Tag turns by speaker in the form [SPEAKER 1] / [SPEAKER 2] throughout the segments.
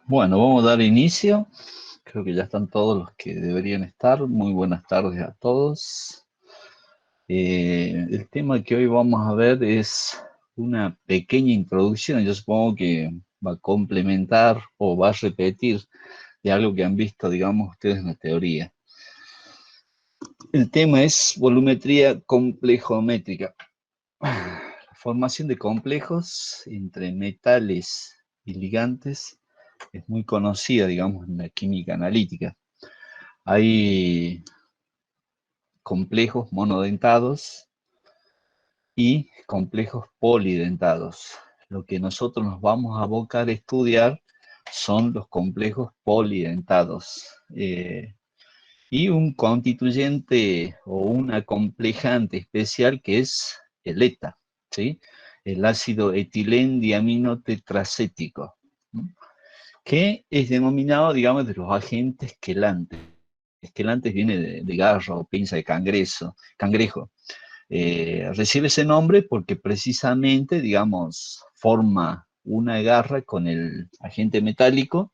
[SPEAKER 1] Bueno, vamos a dar inicio. Creo que ya están todos los que deberían estar. Muy buenas tardes a todos. El tema que hoy vamos a ver es una pequeña introducción. Yo supongo que va a complementar o va a repetir de algo que han visto, digamos, ustedes en la teoría. El tema es volumetría complejométrica. La formación de complejos entre metales y ligantes es muy conocida, digamos, en la química analítica. Hay complejos monodentados y complejos polidentados. Lo que nosotros nos vamos a abocar a estudiar son los complejos polidentados. Y un constituyente o un acomplejante especial que es el ETA, ¿sí? El ácido etilendiaminotetracético, ¿sí? Que es denominado, digamos, de los agentes quelantes. Quelantes viene de garro, pinza de cangrejo. Recibe ese nombre porque precisamente, digamos, forma una garra con el agente metálico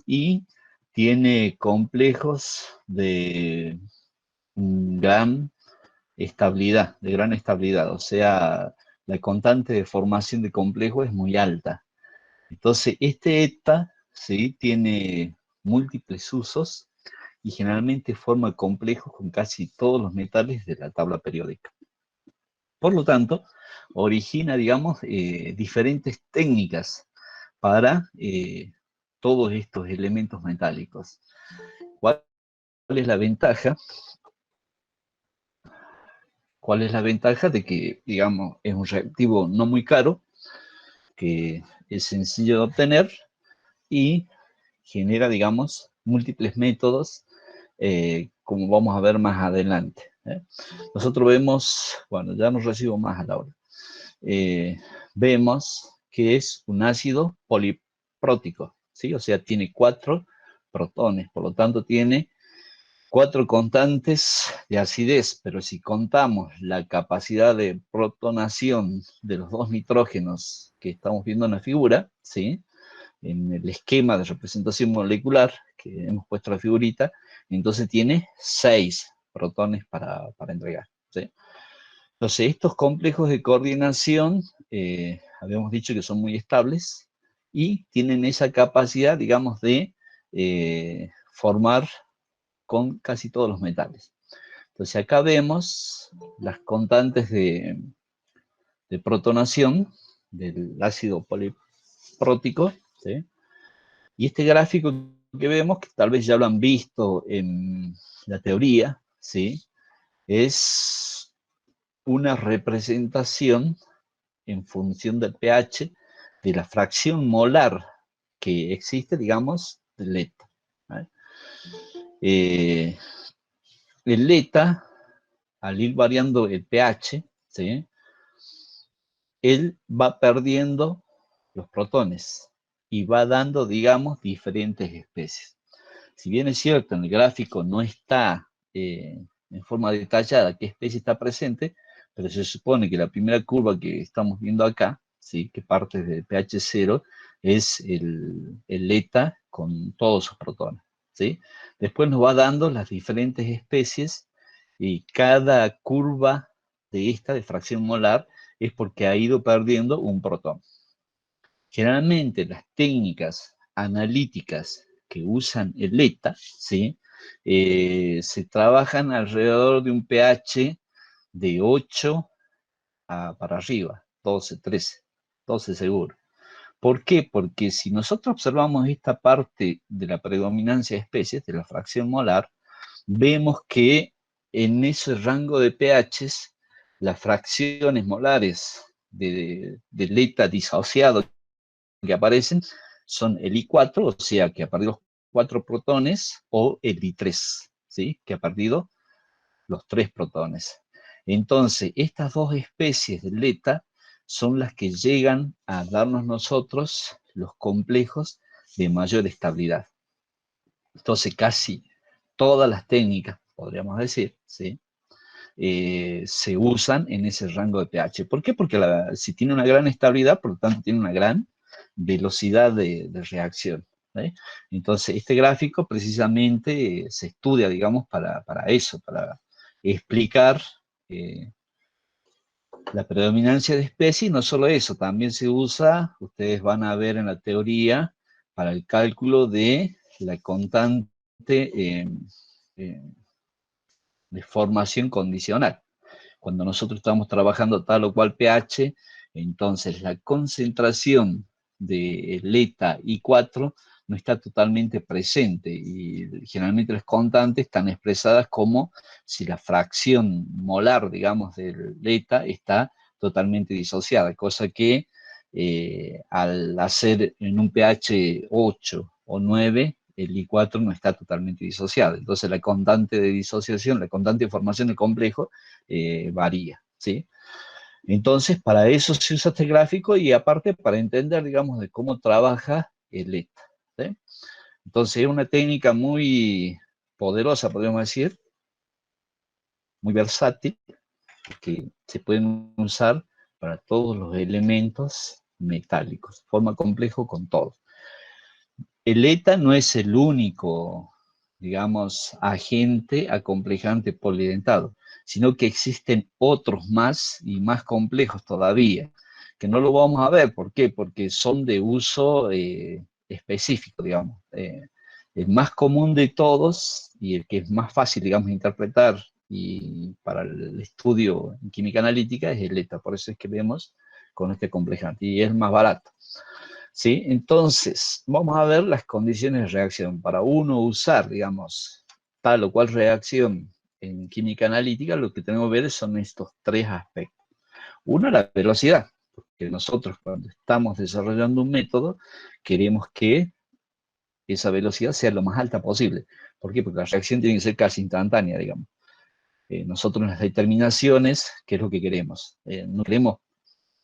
[SPEAKER 1] y tiene complejos de gran estabilidad, o sea, la constante de formación de complejos es muy alta. Entonces, este ETA, ¿sí?, tiene múltiples usos y generalmente forma complejos con casi todos los metales de la tabla periódica. Por lo tanto, origina, digamos, diferentes técnicas para todos estos elementos metálicos. ¿Cuál es la ventaja? ¿Cuál es la ventaja de que, digamos, es un reactivo no muy caro, que es sencillo de obtener y genera, digamos, múltiples métodos, como vamos a ver más adelante? Nosotros vemos, bueno, ya no recibo más a la hora, vemos que es un ácido poliprótico, ¿sí? O sea, tiene 4 protones, por lo tanto tiene 4 constantes de acidez, pero si contamos la capacidad de protonación de los 2 nitrógenos que estamos viendo en la figura, ¿sí?, en el esquema de representación molecular que hemos puesto la figurita, entonces tiene 6 protones para entregar, ¿sí? Entonces, estos complejos de coordinación, habíamos dicho que son muy estables y tienen esa capacidad, digamos, de formar con casi todos los metales. Entonces, acá vemos las constantes de protonación del ácido poliprótico, ¿sí? Y este gráfico que vemos, que tal vez ya lo han visto en la teoría, ¿sí?, es una representación en función del pH de la fracción molar que existe, digamos, del ETA, ¿vale? El ETA, al ir variando el pH, ¿sí?, él va perdiendo los protones y va dando, digamos, diferentes especies. Si bien es cierto, en el gráfico no está en forma detallada qué especie está presente, pero se supone que la primera curva que estamos viendo acá, ¿sí?, que parte del pH 0, es el ETA con todos sus protones, ¿sí? Después nos va dando las diferentes especies y cada curva de esta, de fracción molar, es porque ha ido perdiendo un protón. Generalmente las técnicas analíticas que usan el ETA, ¿sí?, se trabajan alrededor de un pH de 8 para arriba, 12, 13, 12 seguro. ¿Por qué? Porque si nosotros observamos esta parte de la predominancia de especies, de la fracción molar, vemos que en ese rango de pHs, las fracciones molares del ETA disociado que aparecen son el I4, o sea, que ha perdido 4 protones, o el I3, ¿sí?, que ha perdido los 3 protones. Entonces, estas dos especies del ETA son las que llegan a darnos nosotros los complejos de mayor estabilidad. Entonces, casi todas las técnicas, podríamos decir, ¿sí?, se usan en ese rango de pH. ¿Por qué? Porque si tiene una gran estabilidad, por lo tanto tiene una gran velocidad de reacción. ¿Sí? Entonces, este gráfico precisamente se estudia, digamos, para eso, para explicar la predominancia de especies. Y no solo eso, también se usa, ustedes van a ver en la teoría, para el cálculo de la constante de formación condicional. Cuando nosotros estamos trabajando tal o cual pH, entonces la concentración de eta I4 no está totalmente presente, y generalmente las constantes están expresadas como si la fracción molar, digamos, del eta está totalmente disociada, cosa que al hacer en un pH 8 o 9, el I4 no está totalmente disociado. Entonces la constante de disociación, la constante de formación del complejo, varía, ¿sí? Entonces, para eso se usa este gráfico, y aparte para entender, digamos, de cómo trabaja el ETA, ¿sí? Entonces, es una técnica muy poderosa, podríamos decir, muy versátil, que se pueden usar para todos los elementos metálicos, forma complejo con todo. El ETA no es el único, digamos, agente acomplejante polidentado, sino que existen otros más y más complejos todavía, que no lo vamos a ver. ¿Por qué? Porque son de uso específico, digamos. El más común de todos y el que es más fácil, digamos, interpretar y para el estudio en química analítica es el ETA. Por eso es que vemos con este complejante y es más barato. ¿Sí? Entonces, vamos a ver las condiciones de reacción. Para uno usar, digamos, tal o cual reacción en química analítica, lo que tenemos que ver son estos tres aspectos. Uno, la velocidad, porque nosotros cuando estamos desarrollando un método, queremos que esa velocidad sea lo más alta posible. ¿Por qué? Porque la reacción tiene que ser casi instantánea, digamos. Nosotros en las determinaciones, ¿qué es lo que queremos? No queremos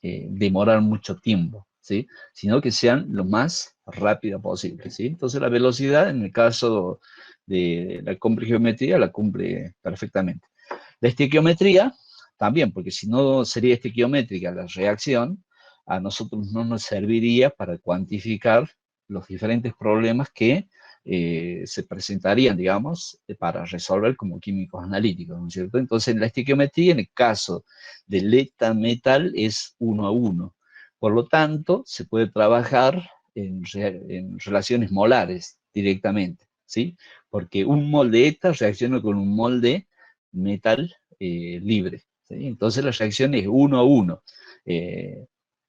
[SPEAKER 1] demorar mucho tiempo, ¿sí? Sino que sean lo más rápido posible, ¿sí? Entonces la velocidad, en el caso de la complejiometría, la cumple perfectamente. La estequiometría también, porque si no sería estequiométrica la reacción, a nosotros no nos serviría para cuantificar los diferentes problemas que se presentarían, digamos, para resolver como químicos analíticos, ¿no es cierto? Entonces, la estequiometría, en el caso del ETA metal, es 1 a 1. Por lo tanto, se puede trabajar en relaciones molares directamente, ¿sí? Porque un mol de ETA reacciona con un mol de metal libre, ¿sí? Entonces, la reacción es 1 a 1.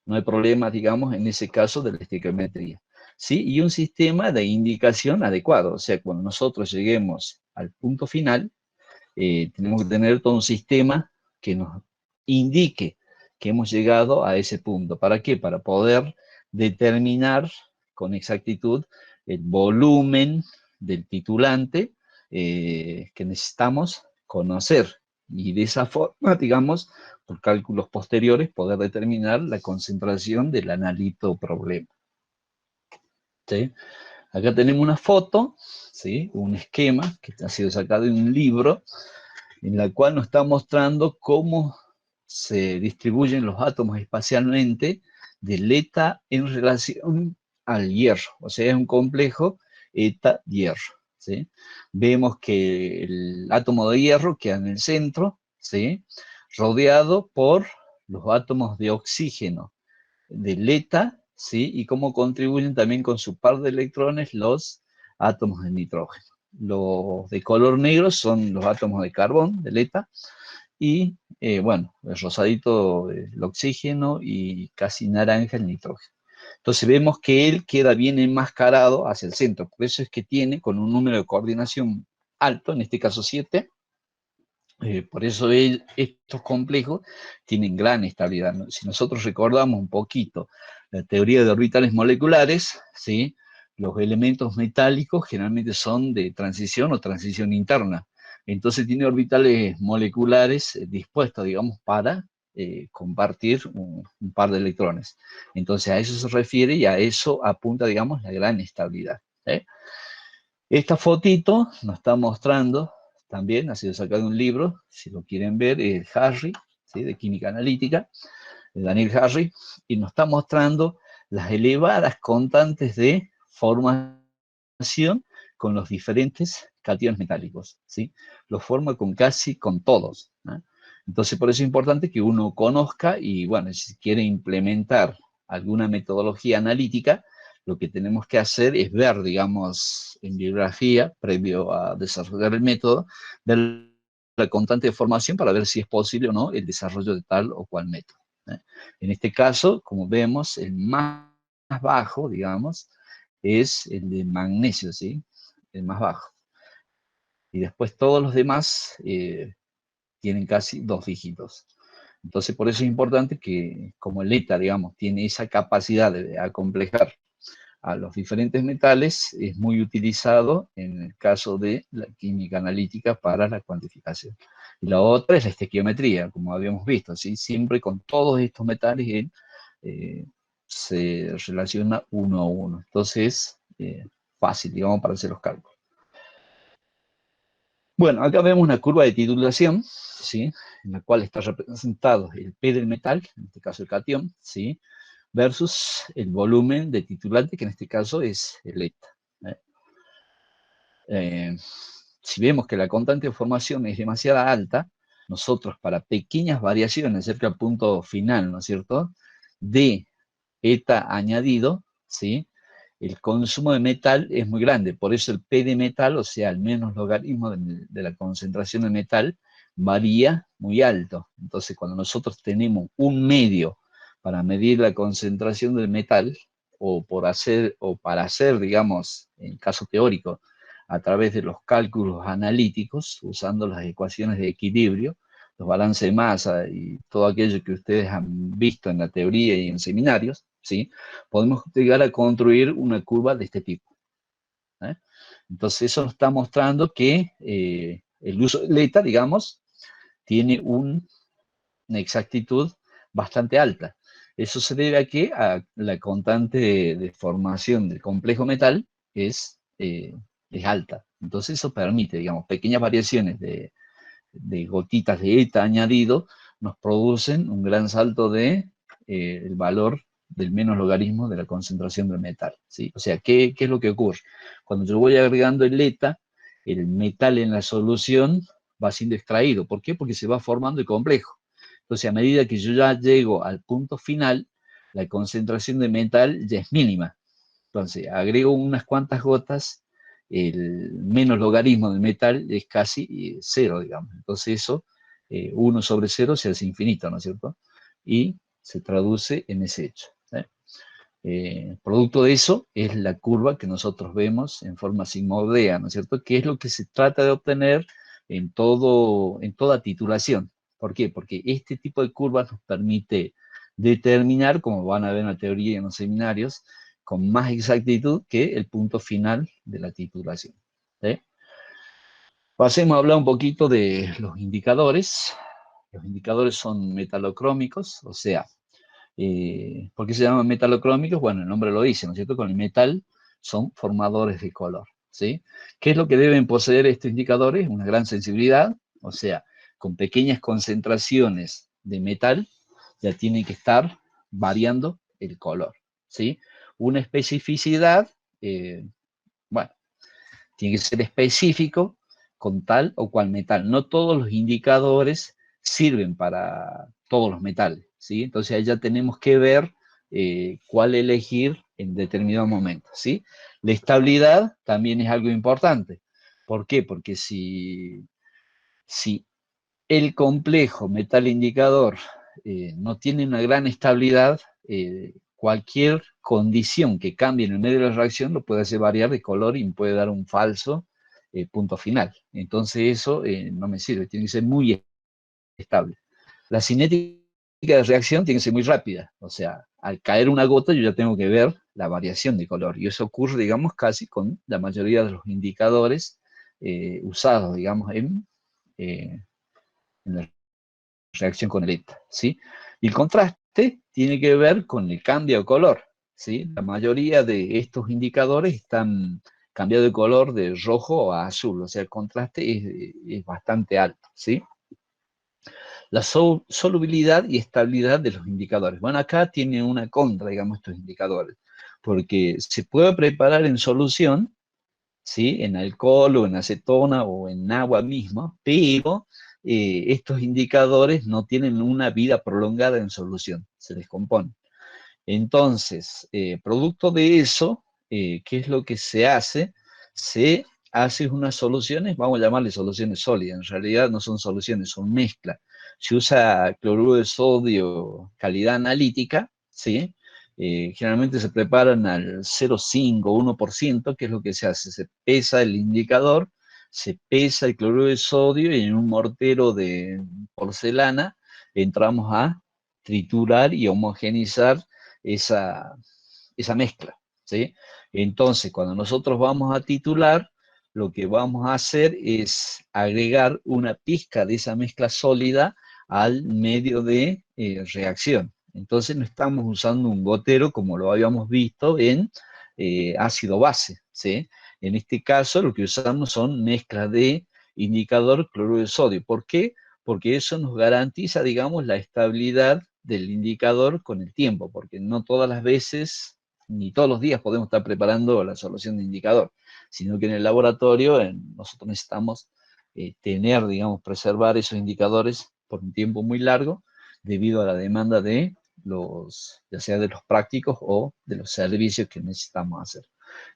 [SPEAKER 1] No hay problema, digamos, en ese caso de la estequiometría. ¿Sí? Y un sistema de indicación adecuado. O sea, cuando nosotros lleguemos al punto final, tenemos que tener todo un sistema que nos indique que hemos llegado a ese punto. ¿Para qué? Para poder determinar con exactitud el volumen del titulante que necesitamos conocer. Y de esa forma, digamos, por cálculos posteriores, poder determinar la concentración del analito problema. ¿Sí? Acá tenemos una foto, ¿sí? Un esquema que ha sido sacado de un libro, en la cual nos está mostrando cómo se distribuyen los átomos espacialmente del ETA en relación al hierro. O sea, es un complejo ETA-hierro, ¿sí? Vemos que el átomo de hierro queda en el centro, ¿sí? Rodeado por los átomos de oxígeno del ETA, ¿sí? Y cómo contribuyen también con su par de electrones los átomos de nitrógeno. Los de color negro son los átomos de carbón, del ETA, y bueno, el rosadito el oxígeno y casi naranja el nitrógeno. Entonces vemos que él queda bien enmascarado hacia el centro, por eso es que tiene con un número de coordinación alto, en este caso 7, por eso estos complejos tienen gran estabilidad, ¿no? Si nosotros recordamos un poquito la teoría de orbitales moleculares, ¿sí? Los elementos metálicos generalmente son de transición o transición interna. Entonces tiene orbitales moleculares dispuestos, digamos, para compartir un par de electrones. Entonces a eso se refiere y a eso apunta, digamos, la gran estabilidad. Esta fotito nos está mostrando también ha sido sacado de un libro, si lo quieren ver, es Harry, ¿sí? De química analítica, de Daniel Harry, y nos está mostrando las elevadas constantes de formación con los diferentes cationes metálicos, ¿sí? Los forma con casi con todos, ¿no? Entonces, por eso es importante que uno conozca y, bueno, si quiere implementar alguna metodología analítica, lo que tenemos que hacer es ver, digamos, en bibliografía, previo a desarrollar el método, ver la constante de formación para ver si es posible o no el desarrollo de tal o cual método, ¿eh? En este caso, como vemos, el más bajo, digamos, es el de magnesio, ¿sí? El más bajo. Y después todos los demás tienen casi 2 dígitos. Entonces, por eso es importante que, como el ETA, digamos, tiene esa capacidad de acomplejar a los diferentes metales, es muy utilizado en el caso de la química analítica para la cuantificación. Y la otra es la estequiometría, como habíamos visto, ¿sí? Siempre con todos estos metales se relaciona uno a uno. Entonces, fácil, digamos, para hacer los cálculos. Bueno, acá vemos una curva de titulación, ¿sí? En la cual está representado el P del metal, en este caso el catión, ¿sí? Versus el volumen de titulante, que en este caso es el ETA, si vemos que la constante de formación es demasiado alta, nosotros para pequeñas variaciones cerca del punto final, ¿no es cierto?, de ETA añadido, ¿sí?, el consumo de metal es muy grande, por eso el P de metal, o sea, el menos logaritmo de la concentración de metal, varía muy alto. Entonces, cuando nosotros tenemos un medio para medir la concentración del metal, o para hacer, digamos, en caso teórico, a través de los cálculos analíticos, usando las ecuaciones de equilibrio, los balances de masa y todo aquello que ustedes han visto en la teoría y en seminarios, ¿sí?, podemos llegar a construir una curva de este tipo, ¿eh? Entonces eso nos está mostrando que el uso del ETA, digamos, tiene una exactitud bastante alta. Eso se debe a que a la constante de formación del complejo metal es alta. Entonces eso permite, digamos, pequeñas variaciones de gotitas de ETA añadido nos producen un gran salto de el valor del menos logaritmo de la concentración del metal, ¿sí? O sea, ¿qué es lo que ocurre? Cuando yo voy agregando el ETA, el metal en la solución va siendo extraído. ¿Por qué? Porque se va formando el complejo. Entonces, a medida que yo ya llego al punto final, la concentración de metal ya es mínima. Entonces, agrego unas cuantas gotas, el menos logaritmo del metal es casi cero, digamos. Entonces eso, 1 sobre 0 se hace infinito, ¿no es cierto? Y se traduce en ese hecho, ¿eh? Producto de eso es la curva que nosotros vemos en forma sigmoidea, ¿no es cierto? Que es lo que se trata de obtener en toda titulación. ¿Por qué? Porque este tipo de curvas nos permite determinar, como van a ver en la teoría y en los seminarios, con más exactitud que el punto final de la titulación, ¿sí? Pasemos a hablar un poquito de los indicadores. Los indicadores son metalocrómicos, o sea, ¿por qué se llaman metalocrómicos? Bueno, el nombre lo dice, ¿no es cierto? Con el metal son formadores de color, ¿sí? ¿Qué es lo que deben poseer estos indicadores? Una gran sensibilidad, o sea, con pequeñas concentraciones de metal ya tienen que estar variando el color, ¿sí? Una especificidad, bueno, tiene que ser específico con tal o cual metal. No todos los indicadores sirven para todos los metales, ¿sí? Entonces ahí ya tenemos que ver cuál elegir en determinado momento, ¿sí? La estabilidad también es algo importante. ¿Por qué? Porque si el complejo metal indicador no tiene una gran estabilidad, cualquier condición que cambie en el medio de la reacción lo puede hacer variar de color y puede dar un falso punto final. Entonces eso no me sirve, tiene que ser muy estable. La cinética de reacción tiene que ser muy rápida, o sea, al caer una gota yo ya tengo que ver la variación de color, y eso ocurre, digamos, casi con la mayoría de los indicadores usados, digamos, en la reacción con el ETA, ¿sí? Y el contraste tiene que ver con el cambio de color, ¿sí? La mayoría de estos indicadores están cambiado de color de rojo a azul, o sea, el contraste es bastante alto, ¿sí? La solubilidad y estabilidad de los indicadores. Bueno, acá tiene una contra, digamos, estos indicadores, porque se puede preparar en solución, ¿sí? En alcohol o en acetona o en agua misma, pero estos indicadores no tienen una vida prolongada en solución, se descomponen. Entonces, producto de eso, ¿qué es lo que se hace? Se hace unas soluciones, vamos a llamarle soluciones sólidas, en realidad no son soluciones, son mezclas. Se usa cloruro de sodio, calidad analítica, ¿sí? Generalmente se preparan al 0,5, 1%, que es lo que se hace. Se pesa el indicador, se pesa el cloruro de sodio y en un mortero de porcelana entramos a triturar y homogenizar esa, esa mezcla, ¿sí? Entonces, cuando nosotros vamos a titular, lo que vamos a hacer es agregar una pizca de esa mezcla sólida al medio de reacción. Entonces no estamos usando un gotero como lo habíamos visto en ácido base, ¿sí? En este caso lo que usamos son mezclas de indicador cloruro de sodio. ¿Por qué? Porque eso nos garantiza, digamos, la estabilidad del indicador con el tiempo, porque no todas las veces, ni todos los días podemos estar preparando la solución de indicador, sino que en el laboratorio nosotros necesitamos tener, digamos, preservar esos indicadores por un tiempo muy largo, debido a la demanda de los, ya sea de los prácticos o de los servicios que necesitamos hacer.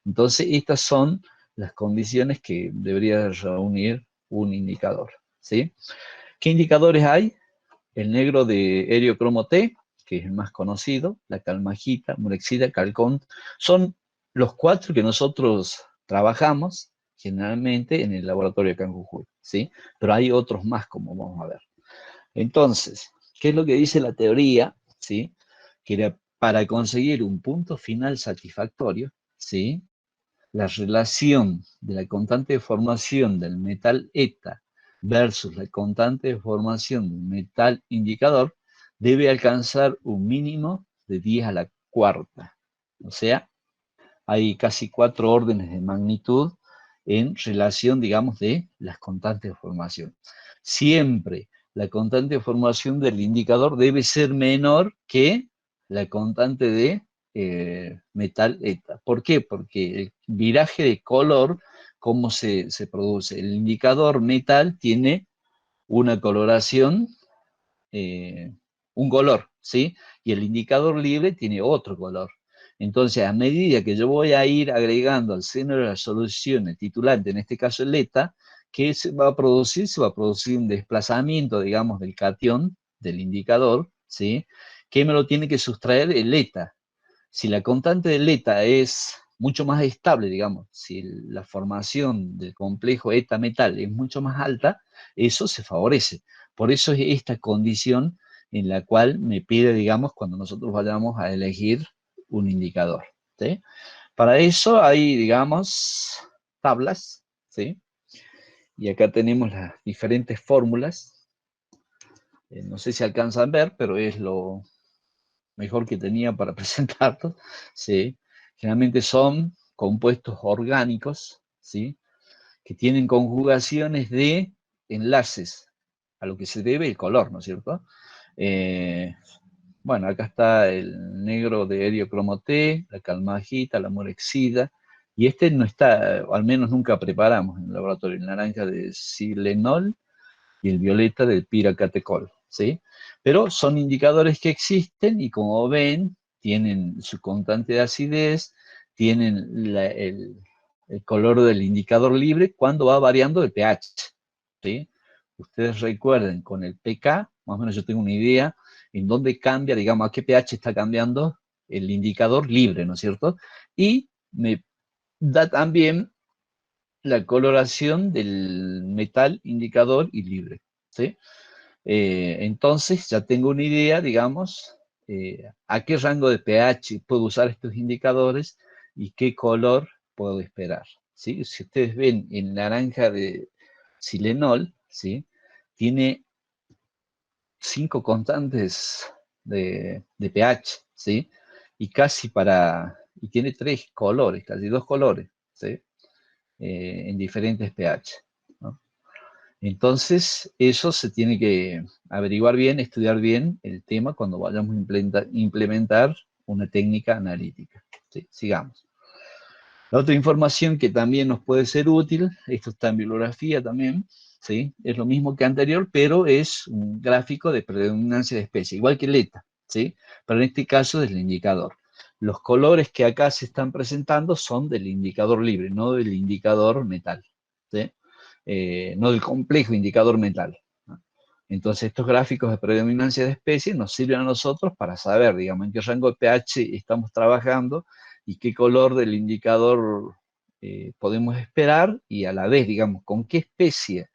[SPEAKER 1] Entonces, estas son las condiciones que debería reunir un indicador, ¿sí? ¿Qué indicadores hay? El negro de eriocromo T, que es el más conocido, la calmagita, murexida, calcón, son los 4 que nosotros trabajamos generalmente en el laboratorio de Jujuy, ¿sí? Pero hay otros más, como vamos a ver. Entonces, ¿qué es lo que dice la teoría? ¿Sí? Que era para conseguir un punto final satisfactorio, ¿sí? La relación de la constante de formación del metal eta versus la constante de formación del metal indicador debe alcanzar un mínimo de 10 a la cuarta. O sea, hay casi 4 órdenes de magnitud en relación, digamos, de las constantes de formación. Siempre la constante de formación del indicador debe ser menor que la constante de metal eta. ¿Por qué? Porque el viraje de color, ¿cómo se produce? El indicador metal tiene una coloración, un color, ¿sí? Y el indicador libre tiene otro color. Entonces, a medida que yo voy a ir agregando al seno de la solución el titulante, en este caso el eta, ¿qué se va a producir? Se va a producir un desplazamiento, digamos, del catión, del indicador, ¿sí? Que me lo tiene que sustraer el eta. Si la constante del eta es mucho más estable, digamos, si la formación del complejo eta-metal es mucho más alta, eso se favorece. Por eso es esta condición en la cual me pide, digamos, cuando nosotros vayamos a elegir un indicador, ¿sí? Para eso hay, digamos, tablas, ¿sí? Y acá tenemos las diferentes fórmulas. No sé si alcanzan a ver, pero es lo mejor que tenía para presentarlos, ¿sí? Generalmente son compuestos orgánicos, ¿sí? Que tienen conjugaciones de enlaces, a lo que se debe el color, ¿no es cierto? Bueno, acá está el negro de eriocromo T, la calmagita, la morexida, y este no está, al menos nunca preparamos en el laboratorio, el naranja de silenol y el violeta del piracatecol, ¿sí? Pero son indicadores que existen y como ven, tienen su constante de acidez, tienen el color del indicador libre cuando va variando el pH, ¿sí? Ustedes recuerden, con el pK, más o menos yo tengo una idea en dónde cambia, digamos, a qué pH está cambiando el indicador libre, ¿no es cierto? Y me da también la coloración del metal indicador y libre, ¿sí? Entonces ya tengo una idea, digamos, a qué rango de pH puedo usar estos indicadores y qué color puedo esperar, ¿sí? Si ustedes ven el naranja de silenol, ¿sí? Tiene 5 constantes de pH, ¿sí? Y casi y tiene 3 colores, casi 2 colores, ¿sí? en diferentes pH, ¿no? Entonces, eso se tiene que averiguar bien, estudiar bien el tema cuando vayamos a implementar una técnica analítica. ¿Sí? Sigamos. La otra información que también nos puede ser útil, esto está en bibliografía también, ¿sí? Es lo mismo que anterior, pero es un gráfico de predominancia de especie, igual que el ETA, ¿sí? Pero en este caso es el indicador. Los colores que acá se están presentando son del indicador libre, no del indicador metal, ¿sí? No del complejo indicador metal, ¿no? Entonces, estos gráficos de predominancia de especies nos sirven a nosotros para saber, digamos, en qué rango de pH estamos trabajando y qué color del indicador podemos esperar y a la vez, digamos, con qué especie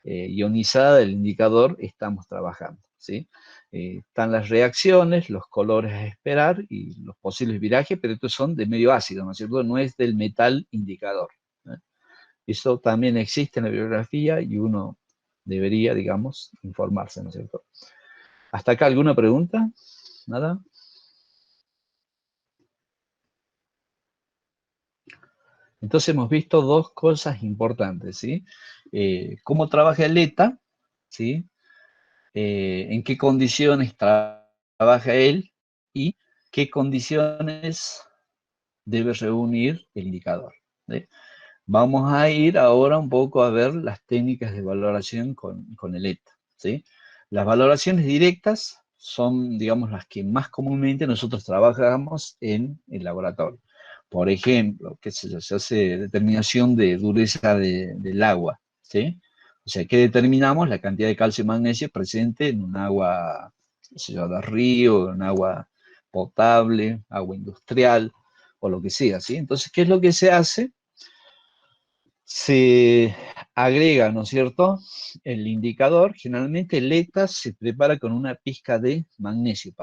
[SPEAKER 1] ionizada del indicador estamos trabajando, ¿sí? Están las reacciones, los colores a esperar y los posibles virajes, pero estos son de medio ácido, ¿no es cierto? No es del metal indicador, ¿eh? Eso también existe en la bibliografía y uno debería, digamos, informarse, ¿no es cierto? ¿Hasta acá alguna pregunta? ¿Nada? Entonces hemos visto dos cosas importantes, ¿sí? Cómo trabaja el ETA, ¿sí? En qué condiciones trabaja él y qué condiciones debe reunir el indicador, ¿sí? Vamos a ir ahora un poco a ver las técnicas de valoración con el ETA, ¿sí? Las valoraciones directas son, digamos, las que más comúnmente nosotros trabajamos en el laboratorio. Por ejemplo, qué sé yo, se hace determinación de dureza del agua, ¿sí? O sea, ¿qué determinamos? La cantidad de calcio y magnesio presente en un agua, qué sé yo, de río, en agua potable, agua industrial, o lo que sea, ¿sí? Entonces, ¿qué es lo que se hace? Se agrega, ¿no es cierto?, el indicador. Generalmente el ETA se prepara con una pizca de magnesio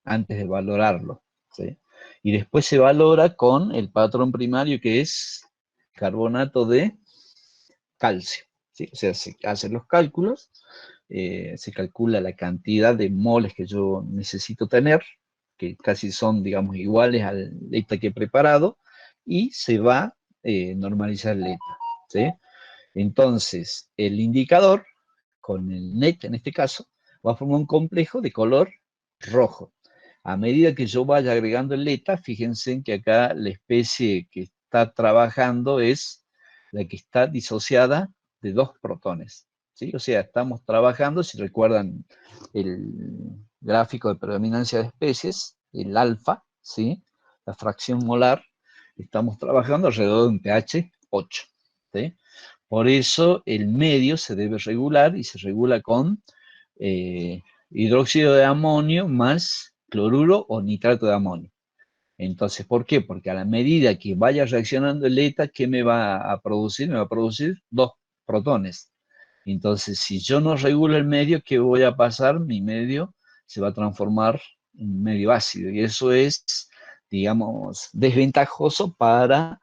[SPEAKER 1] antes de valorarlo, ¿sí? Y después se valora con el patrón primario, que es carbonato de calcio, ¿sí? O sea, se hacen los cálculos, se calcula la cantidad de moles que yo necesito tener, que casi son, digamos, iguales al ETA que he preparado, y se va a normalizar el ETA, ¿sí? Entonces, el indicador, con el NET en este caso, va a formar un complejo de color rojo. A medida que yo vaya agregando el ETA, fíjense que acá la especie que está trabajando es la que está disociada de dos protones, ¿sí? O sea, estamos trabajando, si recuerdan el gráfico de predominancia de especies, el alfa, ¿sí? La fracción molar, estamos trabajando alrededor de un pH 8, ¿sí? Por eso el medio se debe regular y se regula con hidróxido de amonio más cloruro o nitrato de amonio. Entonces, ¿por qué? Porque a la medida que vaya reaccionando el ETA, ¿qué me va a producir? Me va a producir dos protones. Entonces, si yo no regulo el medio, ¿qué voy a pasar? Mi medio se va a transformar en medio ácido y eso es, digamos, desventajoso para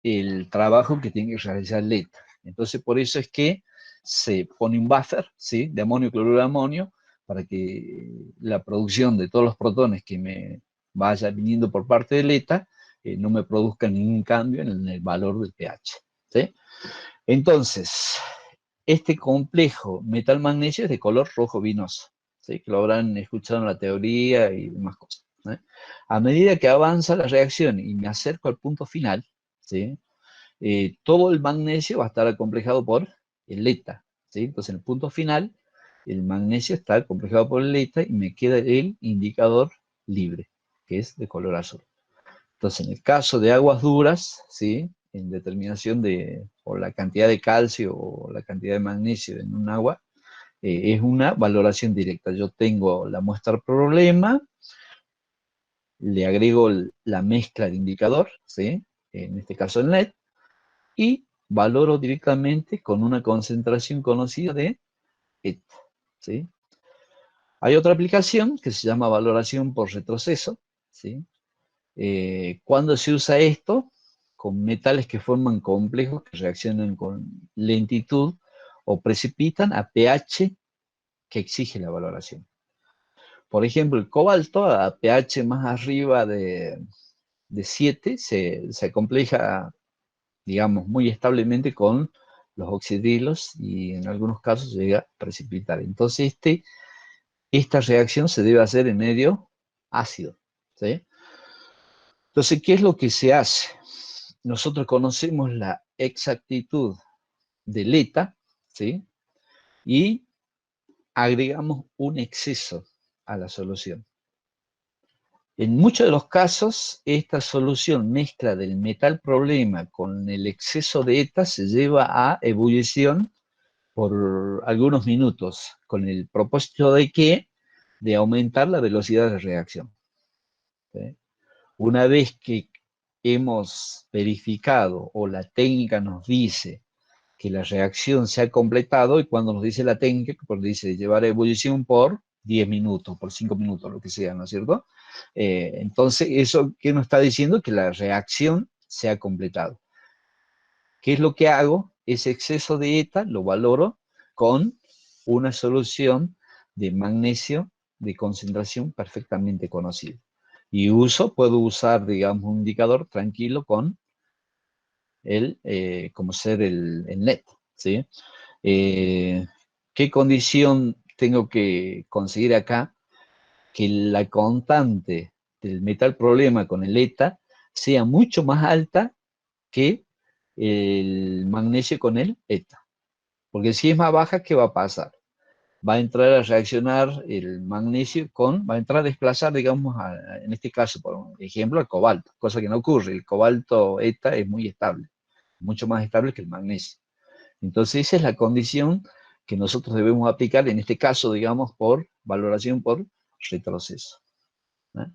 [SPEAKER 1] el trabajo que tiene que realizar el ETA. Entonces, por eso es que se pone un buffer, ¿sí?, de amonio, cloruro de amonio, para que la producción de todos los protones que me vaya viniendo por parte del ETA no me produzca ningún cambio en el valor del pH, ¿sí? Entonces, este complejo metal-magnesio es de color rojo vinoso, ¿sí?, que lo habrán escuchado en la teoría y demás cosas, ¿sí? A medida que avanza la reacción y me acerco al punto final, ¿sí?, todo el magnesio va a estar acomplejado por el ETA, ¿sí? Entonces, en el punto final, el magnesio está acomplejado por el ETA y me queda el indicador libre, que es de color azul. Entonces, en el caso de aguas duras, ¿sí?, en determinación por la cantidad de calcio o la cantidad de magnesio en un agua, es una valoración directa. Yo tengo la muestra problema, le agrego la mezcla de indicador, ¿sí?, en este caso el NET, y valoro directamente con una concentración conocida de ETA, ¿sí? Hay otra aplicación que se llama valoración por retroceso, ¿sí? ¿Cuándo se usa esto? Con metales que forman complejos que reaccionan con lentitud o precipitan a pH que exige la valoración. Por ejemplo, el cobalto a pH más arriba de 7 se acompleja digamos, muy establemente con los oxidrilos y en algunos casos llega a precipitar. Entonces, esta reacción se debe hacer en medio ácido, ¿sí? Entonces, ¿qué es lo que se hace? Nosotros conocemos la exactitud del ETA, ¿sí? Y agregamos un exceso a la solución. En muchos de los casos, esta solución mezcla del metal problema con el exceso de ETA se lleva a ebullición por algunos minutos, con el propósito de que de aumentar la velocidad de reacción, ¿sí? Una vez que hemos verificado o la técnica nos dice que la reacción se ha completado, y cuando nos dice la técnica, pues dice llevar a ebullición por 10 minutos, por 5 minutos, lo que sea, ¿no es cierto? Entonces, ¿eso qué nos está diciendo? Que la reacción se ha completado. ¿Qué es lo que hago? Ese exceso de ETA lo valoro con una solución de magnesio de concentración perfectamente conocida. Y puedo usar, digamos, un indicador tranquilo con como ser el NET, ¿sí? ¿Qué condición tengo que conseguir acá? Que la constante del metal problema con el ETA sea mucho más alta que el magnesio con el ETA. Porque si es más baja, ¿qué va a pasar? Va a entrar a reaccionar el magnesio va a entrar a desplazar, digamos, en este caso, por ejemplo, al cobalto, cosa que no ocurre. El cobalto ETA es muy estable, mucho más estable que el magnesio. Entonces, esa es la condición que nosotros debemos aplicar, en este caso, digamos, por valoración por retroceso, ¿eh?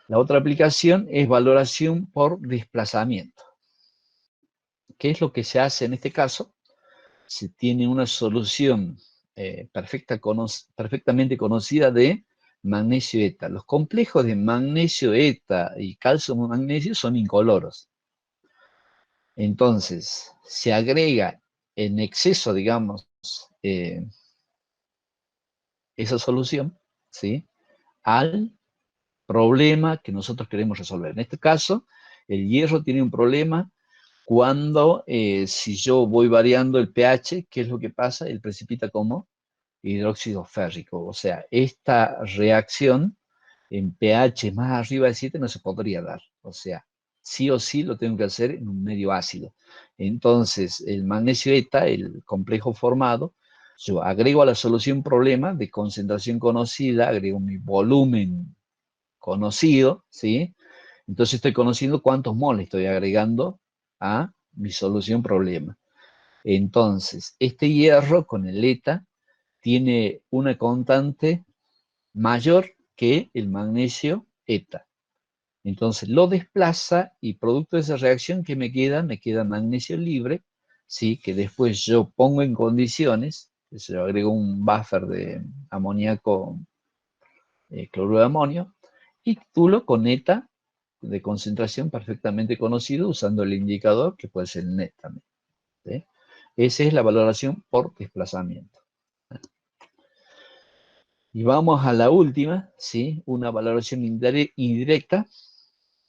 [SPEAKER 1] La otra aplicación es valoración por desplazamiento. ¿Qué es lo que se hace en este caso? Se tiene una solución perfectamente conocida de magnesio ETA. Los complejos de magnesio ETA y calcio magnesio son incoloros. Entonces, se agrega en exceso, digamos, esa solución, ¿sí?, al problema que nosotros queremos resolver. En este caso, el hierro tiene un problema cuando, si yo voy variando el pH, ¿qué es lo que pasa? Él precipita como hidróxido férrico. O sea, esta reacción en pH más arriba de 7 no se podría dar. O sea, sí o sí lo tengo que hacer en un medio ácido. Entonces, el magnesio ETA, el complejo formado, yo agrego a la solución problema de concentración conocida, agrego mi volumen conocido, ¿sí? Entonces estoy conociendo cuántos moles estoy agregando a mi solución problema. Entonces, este hierro con el ETA tiene una constante mayor que el magnesio ETA. Entonces lo desplaza y producto de esa reacción que me queda magnesio libre, ¿sí?, que después yo pongo en condiciones, se lo agrego un buffer de amoníaco, cloruro de amonio, y titulo con ETA de concentración perfectamente conocido usando el indicador que puede ser el NET también, ¿sí? Esa es la valoración por desplazamiento. Y vamos a la última, ¿sí?, una valoración indirecta,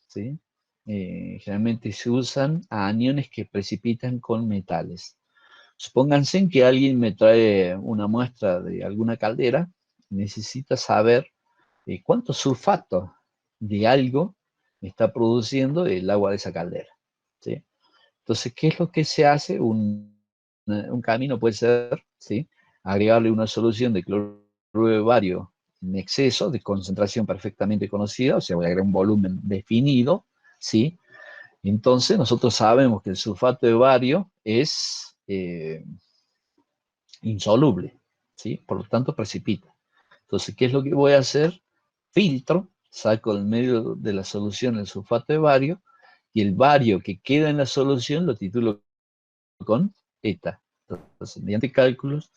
[SPEAKER 1] ¿sí? Generalmente se usan a aniones que precipitan con metales. Supónganse que alguien me trae una muestra de alguna caldera, necesita saber cuánto sulfato de algo está produciendo el agua de esa caldera, ¿sí? Entonces, ¿qué es lo que se hace? Un camino puede ser, ¿sí?, agregarle una solución de cloruro de bario en exceso, de concentración perfectamente conocida, o sea, voy a agregar un volumen definido, ¿sí? Entonces, nosotros sabemos que el sulfato de bario es insoluble, ¿sí? Por lo tanto, precipita. Entonces, ¿qué es lo que voy a hacer? Filtro, saco del medio de la solución el sulfato de bario, y el bario que queda en la solución lo titulo con ETA. Entonces, mediante cálculos,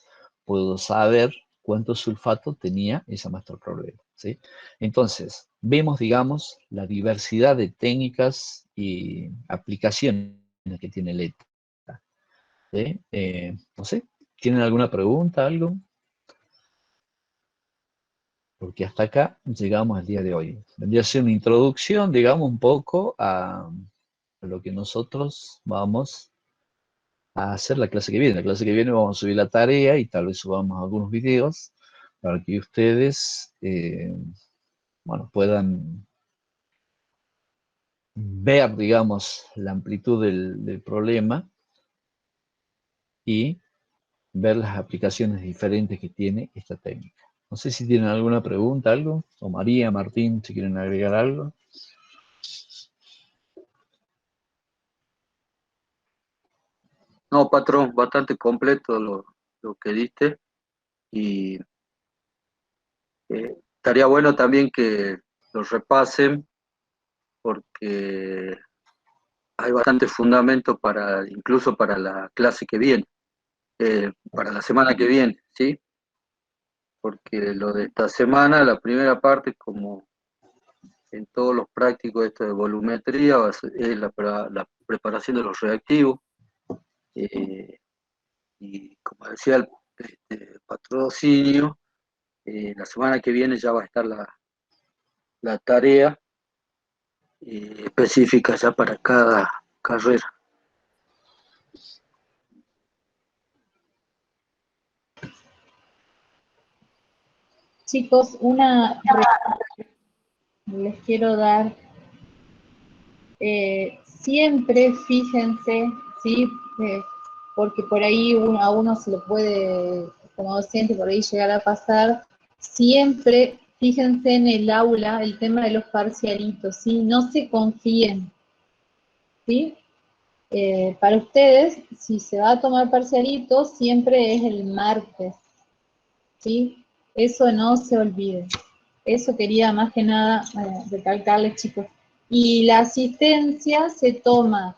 [SPEAKER 1] puedo saber cuánto sulfato tenía esa muestra problema, ¿sí? Entonces, vemos, digamos, la diversidad de técnicas y aplicaciones que tiene el ETA, ¿sí? No sé, ¿tienen alguna pregunta, algo? Porque hasta acá llegamos al día de hoy. Vendría a ser una introducción, digamos, un poco a lo que nosotros vamos a hacer la clase que viene. La clase que viene vamos a subir la tarea y tal vez subamos algunos videos para que ustedes bueno, puedan ver, digamos, la amplitud del problema y ver las aplicaciones diferentes que tiene esta técnica. No sé si tienen alguna pregunta, algo, o María, Martín, si quieren agregar algo.
[SPEAKER 2] No, patrón, bastante completo lo que diste y estaría bueno también que lo repasen porque hay bastante fundamento para, incluso para la clase que viene, para la semana que viene, ¿sí? Porque lo de esta semana, la primera parte, como en todos los prácticos esto de volumetría, es la preparación de los reactivos. eh, y como decía el patrocinio, la semana que viene ya va a estar la tarea específica ya para cada carrera.
[SPEAKER 3] Chicos, les quiero dar, siempre fíjense, ¿sí? Porque por ahí a uno se lo puede, como docente, por ahí llegar a pasar, siempre fíjense en el aula el tema de los parcialitos, ¿sí? No se confíen, ¿sí? Para ustedes, si se va a tomar parcialitos, siempre es el martes, ¿sí? Eso no se olvide. Eso quería más que nada recalcarles, chicos. Y la asistencia se toma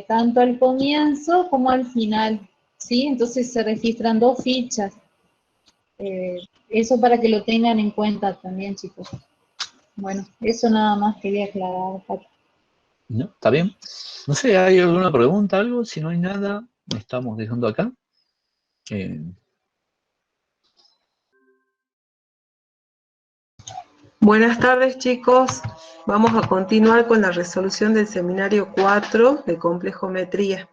[SPEAKER 3] tanto al comienzo como al final, ¿sí? Entonces se registran 2 fichas. Eso para que lo tengan en cuenta también, chicos. Bueno, eso nada más quería aclarar, Pato.
[SPEAKER 1] ¿No? ¿Está bien? No sé, ¿hay alguna pregunta, algo? Si no hay nada, estamos dejando acá.
[SPEAKER 4] Buenas tardes, chicos. Vamos a continuar con la resolución del seminario 4 de complejometría.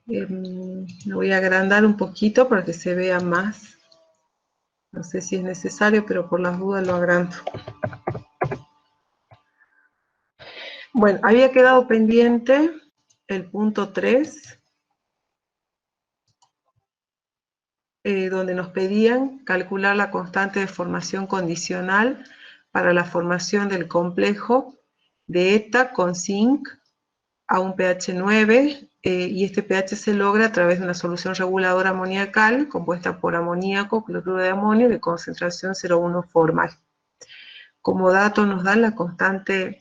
[SPEAKER 4] Me voy a agrandar un poquito para que se vea más. No sé si es necesario, pero por las dudas lo agrando. Bueno, había quedado pendiente el punto 3, donde nos pedían calcular la constante de formación condicional para la formación del complejo de ETA con zinc a un pH 9, y este pH se logra a través de una solución reguladora amoniacal compuesta por amoníaco, cloruro de amonio de concentración 0,1 formal. Como dato nos dan la constante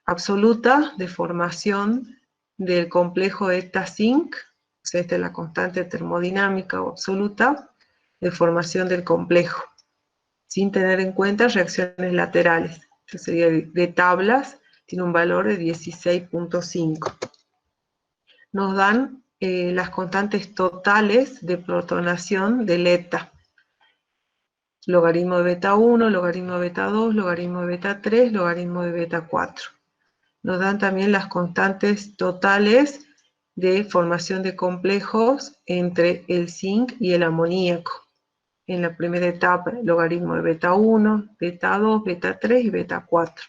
[SPEAKER 4] absoluta de formación del complejo ETA-zinc, o sea, esta es la constante termodinámica o absoluta de formación del complejo, sin tener en cuenta reacciones laterales. Esto sería de tablas, tiene un valor de 16.5. Nos dan las constantes totales de protonación del ETA. Logaritmo de beta 1, logaritmo de beta 2, logaritmo de beta 3, logaritmo de beta 4. Nos dan también las constantes totales de formación de complejos entre el zinc y el amoníaco. En la primera etapa, logaritmo de beta 1, beta 2, beta 3 y beta 4.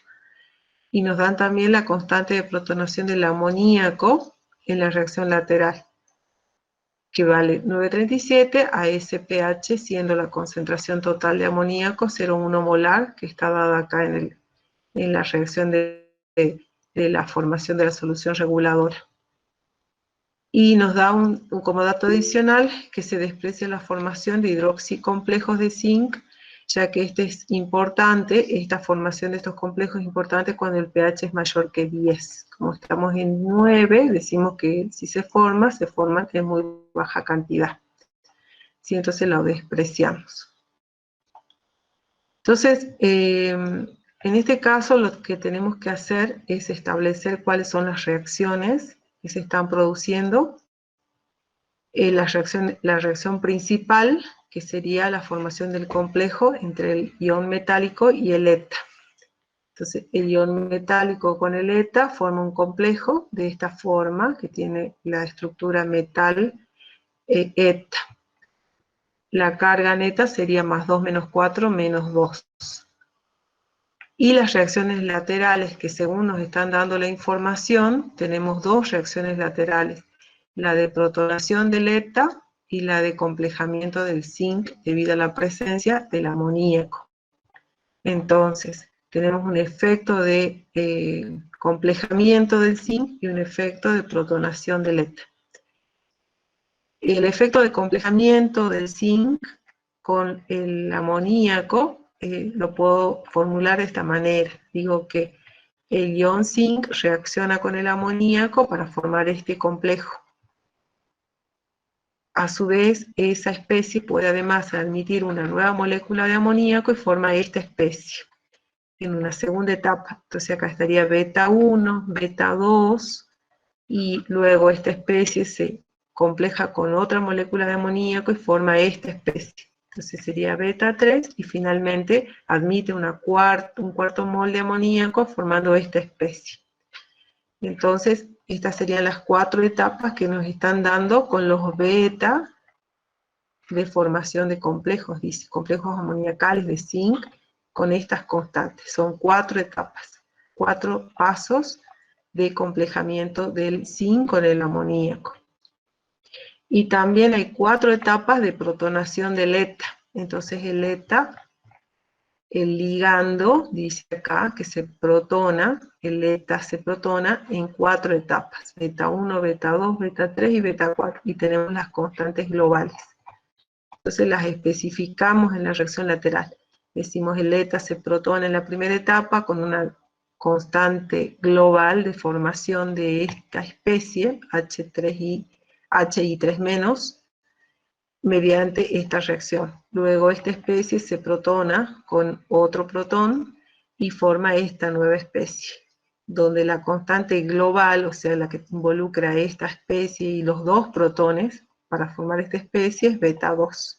[SPEAKER 4] Y nos dan también la constante de protonación del amoníaco en la reacción lateral, que vale 9,37 a ese pH, siendo la concentración total de amoníaco 0,1 molar, que está dada acá en la reacción de la formación de la solución reguladora. Y nos da como dato adicional que se desprecia la formación de hidroxicomplejos de zinc, ya que este es importante, esta formación de estos complejos es importante cuando el pH es mayor que 10. Como estamos en 9, decimos que si se forma en muy baja cantidad. ¿Sí? Entonces lo despreciamos. Entonces, en este caso lo que tenemos que hacer es establecer cuáles son las reacciones que se están produciendo. La reacción principal que sería la formación del complejo entre el ion metálico y el eta. Entonces, el ion metálico con el eta forma un complejo de esta forma, que tiene la estructura metal eta. La carga neta sería más 2 menos 4 menos 2. Y las reacciones laterales, que según nos están dando la información, tenemos dos reacciones laterales. La de protonación del eta y la de complejamiento del zinc debido a la presencia del amoníaco. Entonces, tenemos un efecto de complejamiento del zinc y un efecto de protonación del eta. El efecto de complejamiento del zinc con el amoníaco lo puedo formular de esta manera. Digo que el ion zinc reacciona con el amoníaco para formar este complejo. A su vez, esa especie puede además admitir una nueva molécula de amoníaco y forma esta especie en una segunda etapa. Entonces acá estaría beta 1, beta 2, y luego esta especie se compleja con otra molécula de amoníaco y forma esta especie. Entonces sería beta 3 y finalmente admite un cuarto mol de amoníaco formando esta especie. Entonces, estas serían las 4 etapas que nos están dando con los beta de formación de complejos, dice, complejos amoniacales de zinc con estas constantes. Son 4 etapas, 4 pasos de complejamiento del zinc con el amoníaco. Y también hay 4 etapas de protonación del eta. Entonces el eta, el ligando, dice acá, que se protona, el eta se protona en 4 etapas. Beta 1, beta 2, beta 3 y beta 4. Y tenemos las constantes globales. Entonces las especificamos en la reacción lateral. Decimos el eta se protona en la primera etapa con una constante global de formación de esta especie, Hi3-, mediante esta reacción. Luego esta especie se protona con otro protón y forma esta nueva especie, donde la constante global, o sea, la que involucra a esta especie y los dos protones para formar esta especie, es beta 2.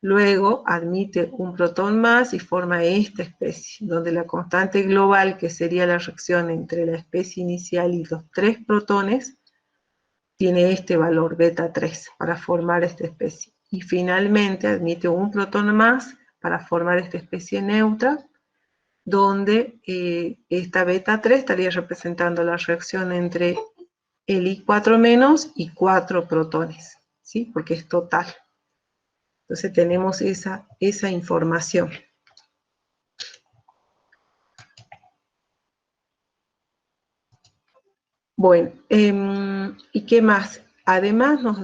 [SPEAKER 4] Luego admite un protón más y forma esta especie, donde la constante global, que sería la reacción entre la especie inicial y los 3 protones, tiene este valor, beta 3, para formar esta especie. Y finalmente admite un protón más para formar esta especie neutra, donde esta beta 3 estaría representando la reacción entre el I4- y 4 protones, ¿sí? Porque es total. Entonces tenemos esa información. Bueno, ¿y qué más? Además nos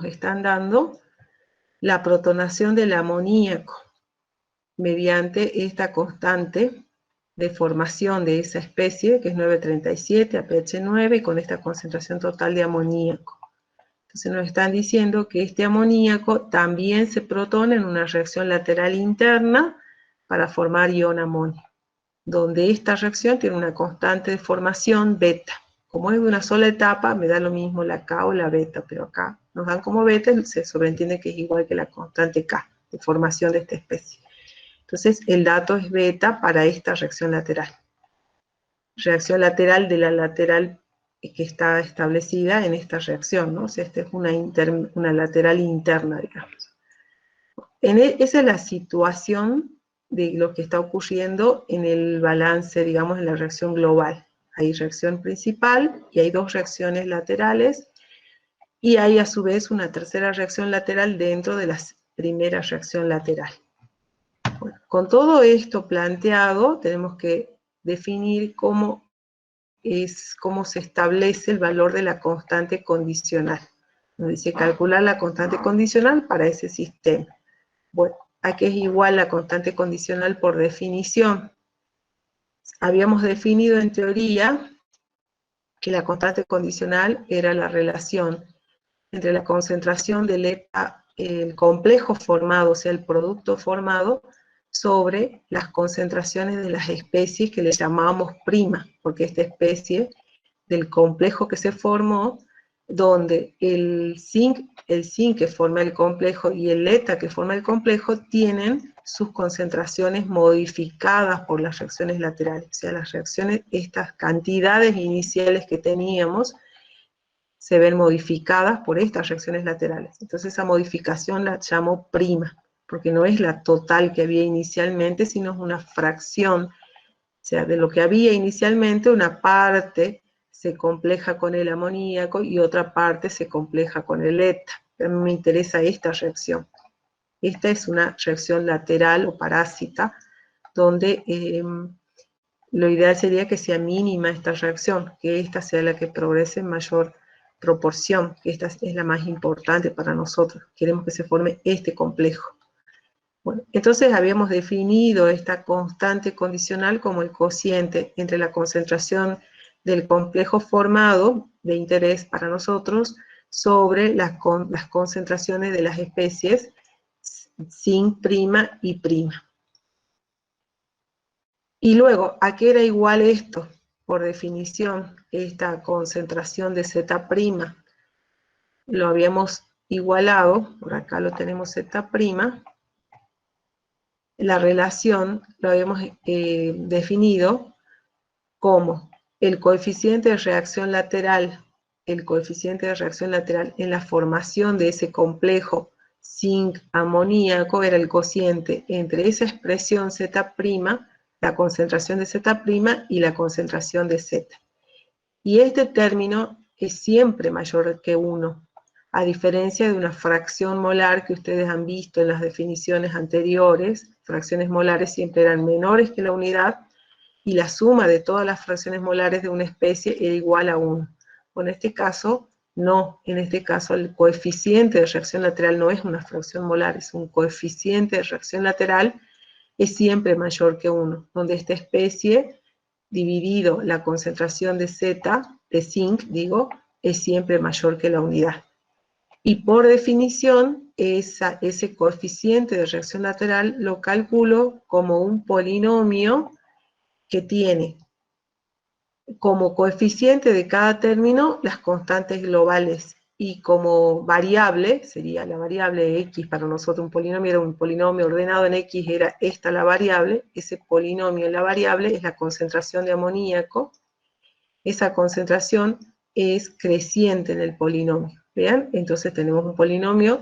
[SPEAKER 4] están dando la protonación del amoníaco mediante esta constante de formación de esa especie, que es 937 a pH 9, y con esta concentración total de amoníaco. Entonces nos están diciendo que este amoníaco también se protona en una reacción lateral interna para formar ion amonio, donde esta reacción tiene una constante de formación beta. Como es de una sola etapa, me da lo mismo la K o la beta, pero acá nos dan como beta, se sobreentiende que es igual que la constante K de formación de esta especie. Entonces el dato es beta para esta reacción lateral. Reacción lateral de la lateral que está establecida en esta reacción, ¿no? O sea, esta es una lateral interna, digamos. Esa es la situación de lo que está ocurriendo en el balance, digamos, en la reacción global. Hay reacción principal y hay 2 reacciones laterales, y hay a su vez una tercera reacción lateral dentro de la primera reacción lateral. Bueno, con todo esto planteado, tenemos que definir cómo se establece el valor de la constante condicional. Nos dice calcular la constante condicional para ese sistema. Bueno, aquí es igual la constante condicional por definición. Habíamos definido en teoría que la constante condicional era la relación entre la concentración del eta, el complejo formado, o sea, el producto formado, sobre las concentraciones de las especies que le llamamos prima, porque esta especie del complejo que se formó donde el zinc que forma el complejo y el eta que forma el complejo tienen sus concentraciones modificadas por las reacciones laterales. O sea, las reacciones, estas cantidades iniciales que teníamos, se ven modificadas por estas reacciones laterales. Entonces esa modificación la llamo prima, porque no es la total que había inicialmente, sino es una fracción. O sea, de lo que había inicialmente, una parte se compleja con el amoníaco y otra parte se compleja con el eta. A mí me interesa esta reacción. Esta es una reacción lateral o parásita, donde lo ideal sería que sea mínima esta reacción, que esta sea la que progrese en mayor proporción, que esta es la más importante para nosotros. Queremos que se forme este complejo. Bueno, entonces habíamos definido esta constante condicional como el cociente entre la concentración del complejo formado de interés para nosotros sobre las concentraciones de las especies zinc' y prima. Y luego, ¿a qué era igual esto? Por definición, esta concentración de Z', lo habíamos igualado, por acá lo tenemos Z', la relación lo habíamos definido como el coeficiente de reacción lateral, en la formación de ese complejo zinc amoníaco era el cociente entre esa expresión Z', la concentración de Z' y la concentración de Z. Y este término es siempre mayor que 1, a diferencia de una fracción molar que ustedes han visto en las definiciones anteriores. Fracciones molares siempre eran menores que la unidad, y la suma de todas las fracciones molares de una especie era igual a 1. En este caso, no. En este caso, el coeficiente de reacción lateral no es una fracción molar, es un coeficiente de reacción lateral, es siempre mayor que 1, donde esta especie, dividido la concentración de Z, de zinc, digo, es siempre mayor que la unidad. Y por definición, ese coeficiente de reacción lateral lo calculo como un polinomio que tiene como coeficiente de cada término las constantes globales, y como variable, sería la variable x, para nosotros un polinomio era un polinomio ordenado en x, era esta la variable, ese polinomio en la variable es la concentración de amoníaco, esa concentración es creciente en el polinomio, ¿vean? Entonces tenemos un polinomio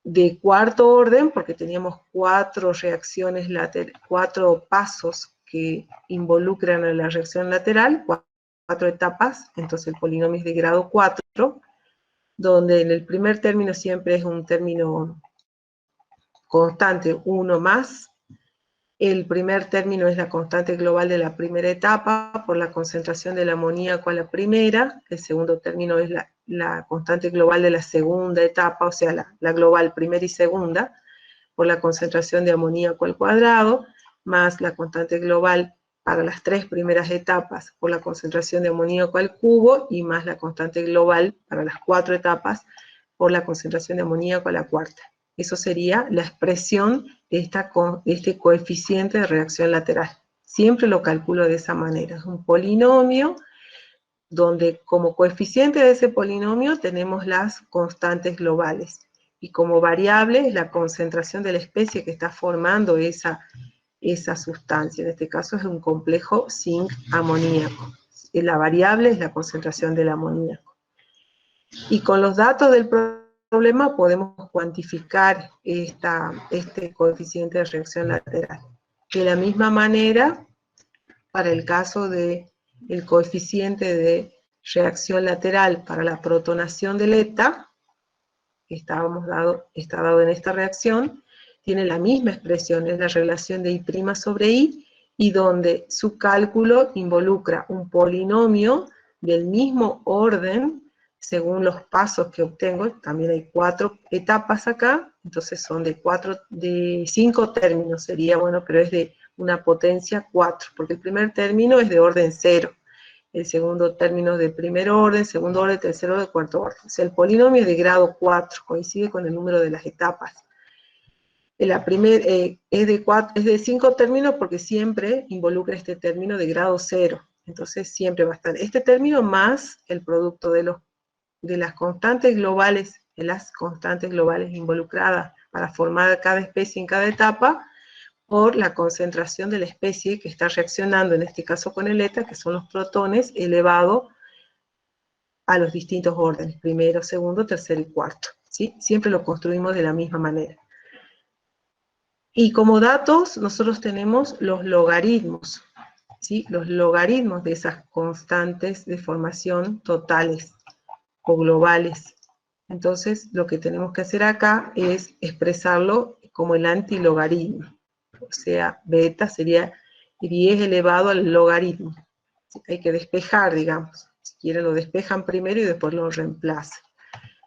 [SPEAKER 4] de cuarto orden, porque teníamos 4 reacciones laterales, 4 pasos que involucran a la reacción lateral, 4 etapas, entonces el polinomio es de grado 4, donde en el primer término siempre es un término constante, 1 más. El primer término es la constante global de la primera etapa por la concentración del amoníaco a la primera. El segundo término es la constante global de la segunda etapa, o sea, la global primera y segunda, por la concentración de amoníaco al cuadrado, más la constante global para las 3 primeras etapas por la concentración de amoníaco al cubo, y más la constante global para las 4 etapas por la concentración de amoníaco a la cuarta. Eso sería la expresión de este coeficiente de reacción lateral. Siempre lo calculo de esa manera. Es un polinomio donde como coeficiente de ese polinomio tenemos las constantes globales, y como variable es la concentración de la especie que está formando esa sustancia. En este caso es un complejo zinc amoníaco. La variable es la concentración del amoníaco. Y con los datos del problema podemos cuantificar este coeficiente de reacción lateral. De la misma manera, para el caso del coeficiente de reacción lateral para la protonación del eta, que está dado en esta reacción, tiene la misma expresión, es la relación de I' sobre I, y donde su cálculo involucra un polinomio del mismo orden según los pasos que obtengo. También hay 4 etapas acá, entonces son de 5 términos sería, bueno, pero es de una potencia 4, porque el primer término es de orden 0, el segundo término de primer orden, segundo orden, tercer orden, cuarto orden. O sea, el polinomio es de grado 4, coincide con el número de las etapas. Es de 5 términos porque siempre involucra este término de grado 0. Entonces siempre va a estar este término más el producto de los de las constantes globales, involucradas para formar cada especie en cada etapa, por la concentración de la especie que está reaccionando, en este caso con el eta, que son los protones, elevado a los distintos órdenes, primero, segundo, tercero y cuarto, ¿sí? Siempre lo construimos de la misma manera. Y como datos, nosotros tenemos los logaritmos, ¿sí? Los logaritmos de esas constantes de formación totales o globales. Entonces, lo que tenemos que hacer acá es expresarlo como el antilogaritmo. O sea, beta sería 10 elevado al logaritmo. ¿Sí? Hay que despejar, digamos. Si quieren lo despejan primero y después lo reemplazan.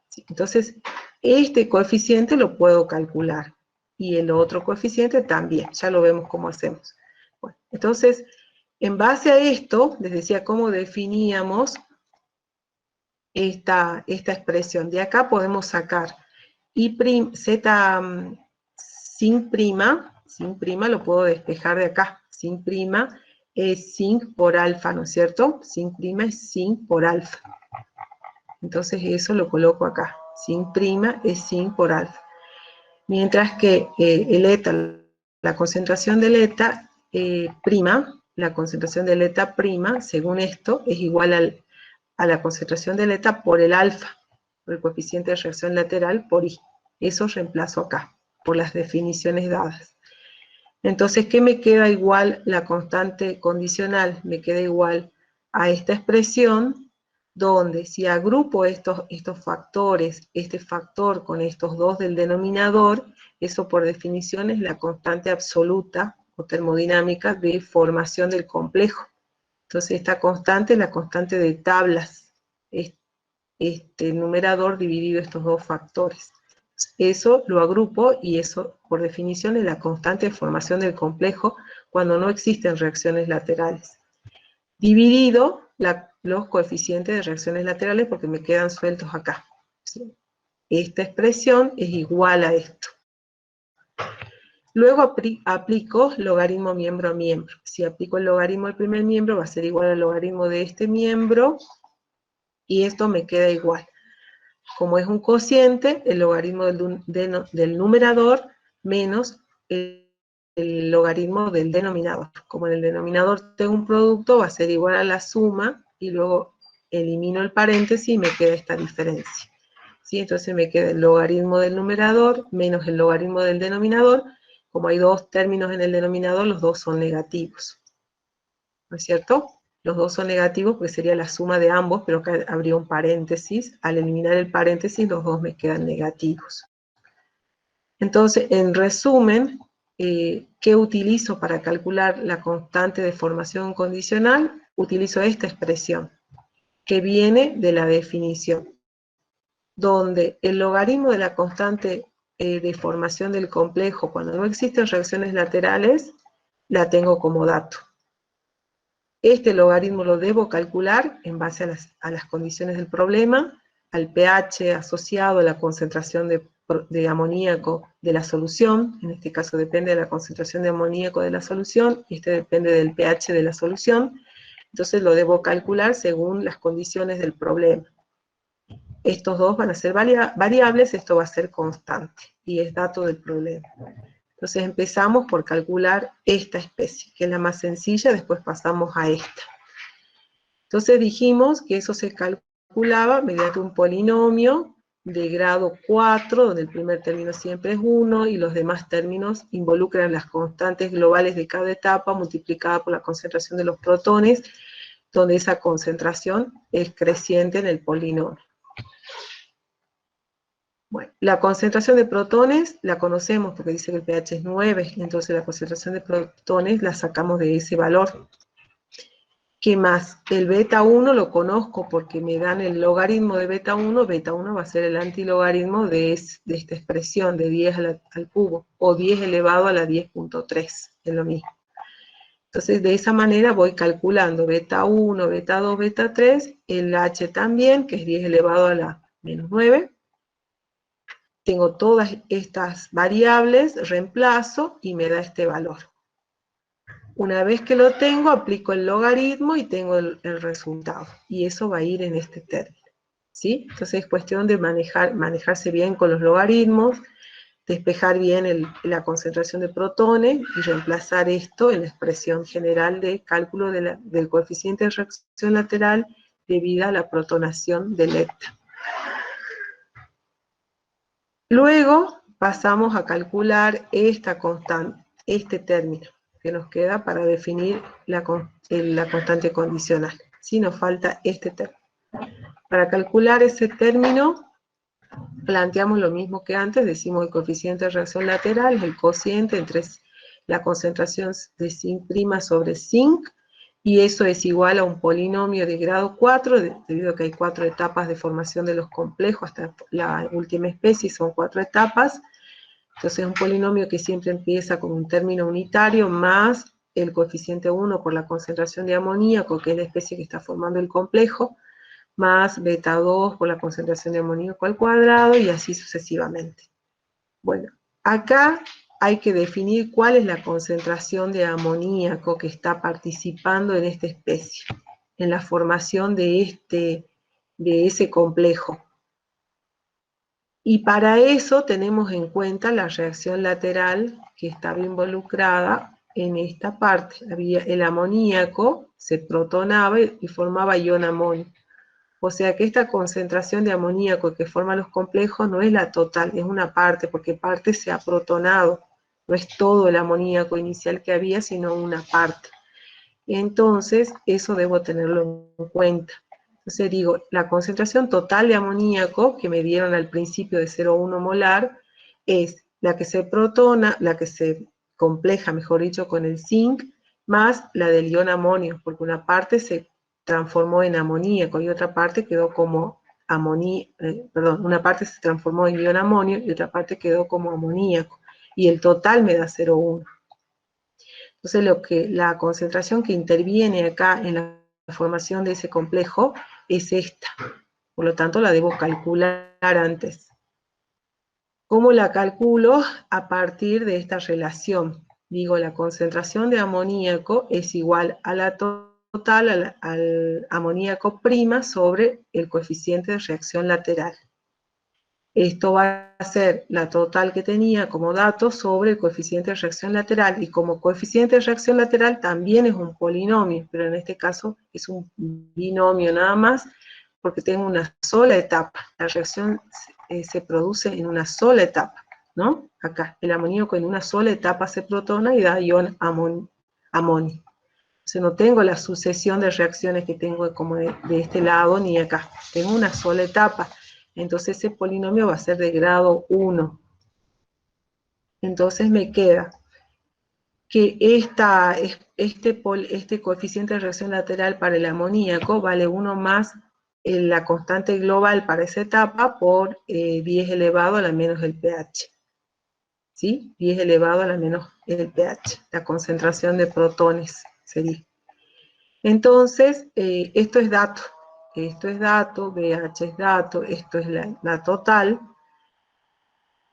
[SPEAKER 4] ¿Sí? Entonces, este coeficiente lo puedo calcular. Y el otro coeficiente también. Ya lo vemos cómo hacemos. Bueno, entonces, en base a esto, les decía cómo definíamos esta expresión. De acá podemos sacar z sin prima lo puedo despejar de acá. Sin prima es sin por alfa, ¿no es cierto? Sin prima es sin por alfa. Entonces eso lo coloco acá. Sin prima es sin por alfa. Mientras que el eta, la concentración del eta prima, la concentración del eta prima, según esto, es igual a la concentración del eta por el alfa, por el coeficiente de reacción lateral por I. Eso reemplazo acá, por las definiciones dadas. Entonces, ¿qué me queda igual la constante condicional? Me queda igual a esta expresión, donde si agrupo estos factores, este factor con estos dos del denominador, eso por definición es la constante absoluta o termodinámica de formación del complejo. Entonces esta constante es la constante de tablas, este numerador dividido estos dos factores. Eso lo agrupo y eso por definición es la constante de formación del complejo cuando no existen reacciones laterales. Dividido los coeficientes de reacciones laterales porque me quedan sueltos acá. ¿Sí? Esta expresión es igual a esto. Luego aplico logaritmo miembro a miembro. Si aplico el logaritmo del primer miembro va a ser igual al logaritmo de este miembro y esto me queda igual. Como es un cociente, el logaritmo del numerador menos el logaritmo del denominador. Como en el denominador tengo un producto, va a ser igual a la suma y luego elimino el paréntesis y me queda esta diferencia. ¿Sí? Entonces me queda el logaritmo del numerador menos el logaritmo del denominador. Como hay dos términos en el denominador, los dos son negativos. ¿No es cierto? Los dos son negativos porque sería la suma de ambos, pero acá habría un paréntesis. Al eliminar el paréntesis, los dos me quedan negativos. Entonces, en resumen, ¿qué utilizo para calcular la constante de formación condicional? Utilizo esta expresión, que viene de la definición, donde el logaritmo de la constante de formación del complejo, cuando no existen reacciones laterales, la tengo como dato. Este logaritmo lo debo calcular en base a las condiciones del problema, al pH asociado a la concentración de amoníaco de la solución, en este caso depende de la concentración de amoníaco de la solución, y este depende del pH de la solución, entonces lo debo calcular según las condiciones del problema. Estos dos van a ser variables, esto va a ser constante, y es dato del problema. Entonces empezamos por calcular esta especie, que es la más sencilla, después pasamos a esta. Entonces dijimos que eso se calculaba mediante un polinomio de grado 4, donde el primer término siempre es 1, y los demás términos involucran las constantes globales de cada etapa multiplicada por la concentración de los protones, donde esa concentración es creciente en el polinomio. Bueno, la concentración de protones la conocemos porque dice que el pH es 9, entonces la concentración de protones la sacamos de ese valor. ¿Qué más? El beta 1 lo conozco porque me dan el logaritmo de beta 1 va a ser el antilogaritmo de esta expresión de 10 al cubo, o 10 elevado a la 10.3, es lo mismo. Entonces de esa manera voy calculando beta 1, beta 2, beta 3, el H también, que es 10 elevado a la menos 9, tengo todas estas variables, reemplazo y me da este valor. Una vez que lo tengo, aplico el logaritmo y tengo el resultado. Y eso va a ir en este término. ¿sí? Entonces es cuestión de manejarse bien con los logaritmos, despejar bien la concentración de protones y reemplazar esto en la expresión general de cálculo del coeficiente de reacción lateral debido a la protonación del éter. Luego pasamos a calcular esta constante, este término que nos queda para definir la constante condicional. Sí, nos falta este término. Para calcular ese término, planteamos lo mismo que antes, decimos el coeficiente de reacción lateral es el cociente entre la concentración de zinc' sobre zinc, y eso es igual a un polinomio de grado 4, debido a que hay 4 etapas de formación de los complejos hasta la última especie, son 4 etapas. Entonces es un polinomio que siempre empieza con un término unitario más el coeficiente 1 por la concentración de amoníaco, que es la especie que está formando el complejo, más beta 2 por la concentración de amoníaco al cuadrado, y así sucesivamente. Bueno, acá hay que definir cuál es la concentración de amoníaco que está participando en esta especie, en la formación de ese complejo. Y para eso tenemos en cuenta la reacción lateral que estaba involucrada en esta parte. El amoníaco se protonaba y formaba ion amonio. O sea que esta concentración de amoníaco que forma los complejos no es la total, es una parte, porque parte se ha protonado. No es todo el amoníaco inicial que había, sino una parte. Entonces, eso debo tenerlo en cuenta. Entonces digo, la concentración total de amoníaco que me dieron al principio de 0,1 molar es la que se protona, la que se compleja, mejor dicho, con el zinc, más la del ion amonio, porque una parte se transformó en amoníaco y otra parte quedó como una parte se transformó en ion amonio y otra parte quedó como amoníaco, y el total me da 0,1. Entonces la concentración que interviene acá en la formación de ese complejo es esta, por lo tanto la debo calcular antes. ¿Cómo la calculo? A partir de esta relación. Digo, la concentración de amoníaco es igual a la total al amoníaco prima sobre el coeficiente de reacción lateral. Esto va a ser la total que tenía como dato sobre el coeficiente de reacción lateral, y como coeficiente de reacción lateral también es un polinomio, pero en este caso es un binomio nada más, porque tengo una sola etapa. La reacción se produce en una sola etapa, ¿no? Acá, el amoníaco en una sola etapa se protona y da ion amonio. Entonces no tengo la sucesión de reacciones que tengo como de este lado ni acá. Tengo una sola etapa. Entonces ese polinomio va a ser de grado 1. Entonces me queda que este coeficiente de reacción lateral para el amoníaco vale 1 más la constante global para esa etapa por 10 elevado a la menos el pH. ¿Sí? 10 elevado a la menos el pH, la concentración de protones sería. Entonces, esto es dato, pH es dato, esto es la total,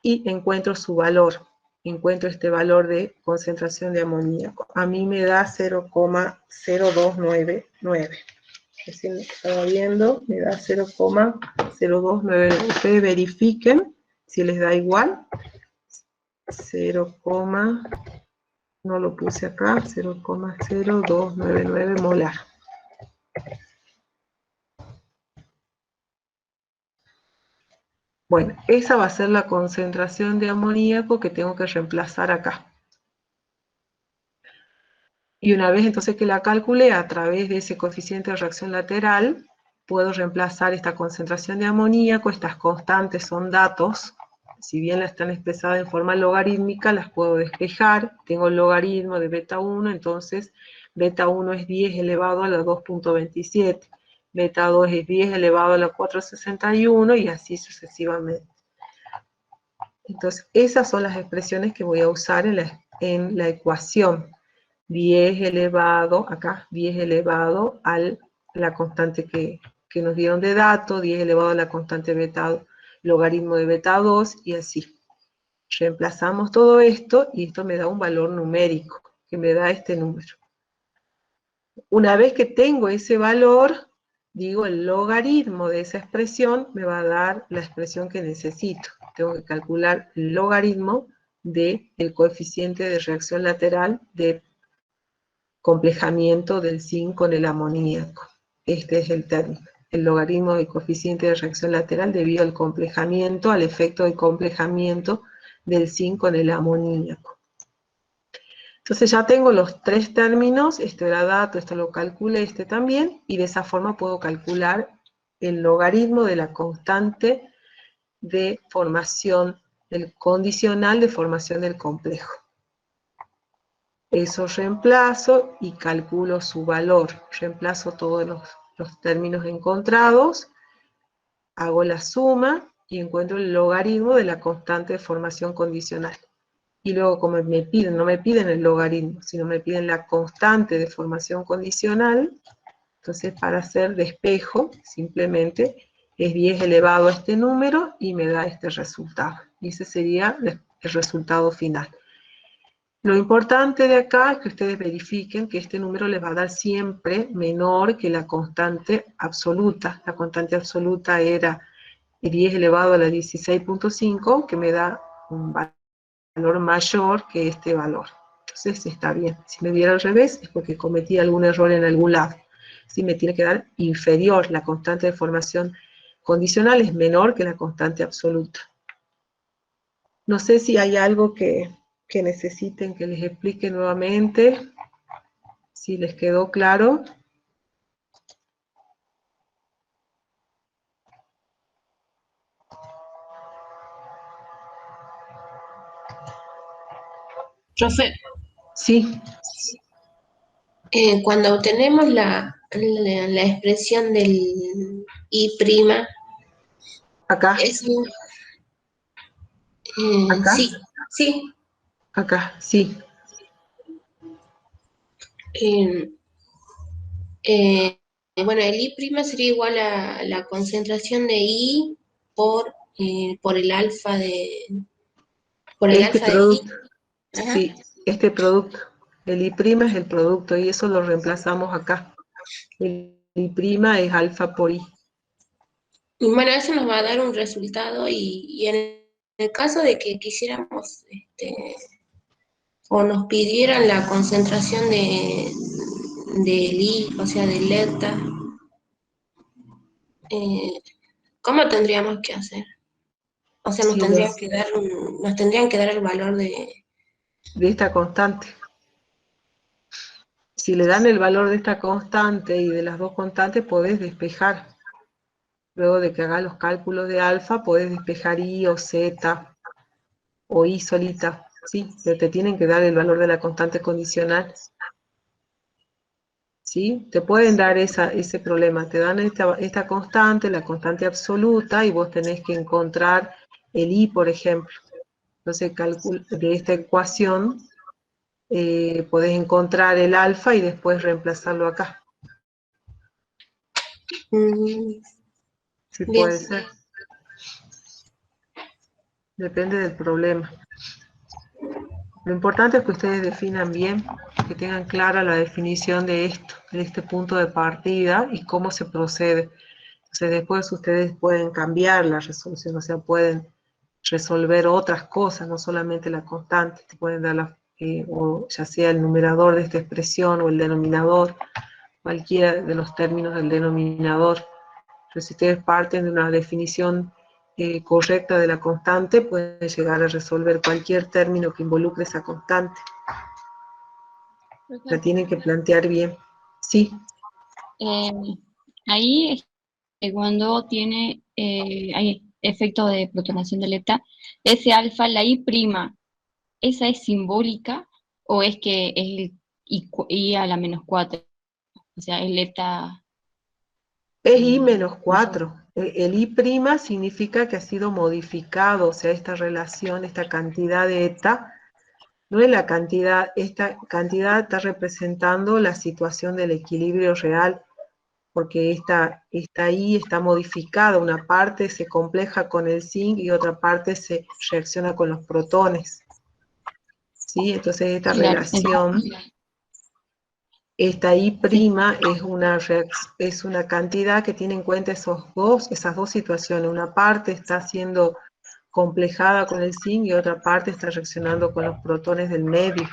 [SPEAKER 4] y encuentro su valor. Encuentro este valor de concentración de amoníaco. A mí me da 0,0299. Recién estaba viendo, me da 0,0299. Ustedes verifiquen si les da igual. 0, no lo puse acá, 0,0299 molar. Bueno, esa va a ser la concentración de amoníaco que tengo que reemplazar acá. Y una vez entonces que la calculé a través de ese coeficiente de reacción lateral, puedo reemplazar esta concentración de amoníaco. Estas constantes son datos. Si bien las están expresadas en forma logarítmica, las puedo despejar. Tengo el logaritmo de beta 1, entonces beta 1 es 10 elevado a la 2.27. Beta 2 es 10 elevado a la 461 y así sucesivamente. Entonces, esas son las expresiones que voy a usar en la ecuación. 10 elevado, acá, 10 elevado a la constante que nos dieron de dato, 10 elevado a la constante beta, logaritmo de beta 2, y así. Reemplazamos todo esto, y esto me da un valor numérico, que me da este número. Una vez que tengo ese valor, digo el logaritmo de esa expresión, me va a dar la expresión que necesito. Tengo que calcular el logaritmo del coeficiente de reacción lateral de complejamiento del zinc con el amoníaco. Este es el término. El logaritmo del coeficiente de reacción lateral debido al complejamiento, al efecto de complejamiento del zinc con el amoníaco. Entonces ya tengo los tres términos, este era dato, esto lo calculé, este también, y de esa forma puedo calcular el logaritmo de la constante de formación, el condicional de formación del complejo. Eso reemplazo y calculo su valor. Reemplazo todos los términos encontrados, hago la suma y encuentro el logaritmo de la constante de formación condicional. Y luego, como me piden, no me piden el logaritmo, sino me piden la constante de formación condicional, entonces para hacer despejo, simplemente es 10 elevado a este número y me da este resultado. Y ese sería el resultado final. Lo importante de acá es que ustedes verifiquen que este número les va a dar siempre menor que la constante absoluta. La constante absoluta era 10 elevado a la 16.5, que me da un valor mayor que este valor. Entonces está bien. Si me diera al revés es porque cometí algún error en algún lado. Si me tiene que dar inferior, la constante de formación condicional es menor que la constante absoluta. No sé si hay algo que necesiten que les explique nuevamente, si les quedó claro.
[SPEAKER 5] Profe,
[SPEAKER 4] Sí,
[SPEAKER 5] cuando obtenemos la expresión del I',
[SPEAKER 4] acá,
[SPEAKER 5] eso,
[SPEAKER 4] acá,
[SPEAKER 5] sí, sí.
[SPEAKER 4] acá, sí.
[SPEAKER 5] eh, eh, bueno, el I' sería igual a la concentración de I por el alfa
[SPEAKER 4] Este
[SPEAKER 5] de I.
[SPEAKER 4] producto,
[SPEAKER 5] Ajá.
[SPEAKER 4] sí, este producto. El I' es el producto y eso lo reemplazamos acá. El I' es alfa por I.
[SPEAKER 5] Y bueno, eso nos va a dar un resultado y en el caso de que quisiéramos o nos pidieran la concentración del I, o sea, del ETA, ¿cómo tendríamos que hacer? O sea,
[SPEAKER 4] Sí,
[SPEAKER 5] nos tendrían que dar el valor de...
[SPEAKER 4] de esta constante. Si le dan el valor de esta constante y de las dos constantes, podés despejar. Luego de que hagas los cálculos de alfa, podés despejar I o Z o I solita, ¿sí? Pero te tienen que dar el valor de la constante condicional, ¿sí? Te pueden dar ese problema, te dan esta constante, la constante absoluta, y vos tenés que encontrar el I, por ejemplo. Entonces, de esta ecuación, podés encontrar el alfa y después reemplazarlo acá. Sí,
[SPEAKER 5] Bien.
[SPEAKER 4] puede ser. Depende del problema. Lo importante es que ustedes definan bien, que tengan clara la definición de esto, de este punto de partida y cómo se procede. Entonces después ustedes pueden cambiar la resolución, o sea, pueden resolver otras cosas, no solamente la constante, te pueden dar o ya sea el numerador de esta expresión o el denominador, cualquiera de los términos del denominador. Entonces si ustedes parten de una definición correcta de la constante, pueden llegar a resolver cualquier término que involucre esa constante. La tienen que plantear bien. Sí.
[SPEAKER 6] Ahí es que cuando hay efecto de protonación de lepta, ese alfa, la I', ¿esa es simbólica o es que es el I a la -4? O sea, es lepta...
[SPEAKER 4] Es I-4. El I' significa que ha sido modificado, o sea, esta relación, esta cantidad de eta, no es la cantidad, esta cantidad está representando la situación del equilibrio real, porque esta I está modificada, una parte se compleja con el zinc y otra parte se reacciona con los protones. ¿Sí? Entonces esta
[SPEAKER 6] Claro,
[SPEAKER 4] relación Esta I' es una cantidad que tiene en cuenta esas dos situaciones. Una parte está siendo complejada con el zinc y otra parte está reaccionando con los protones del medio.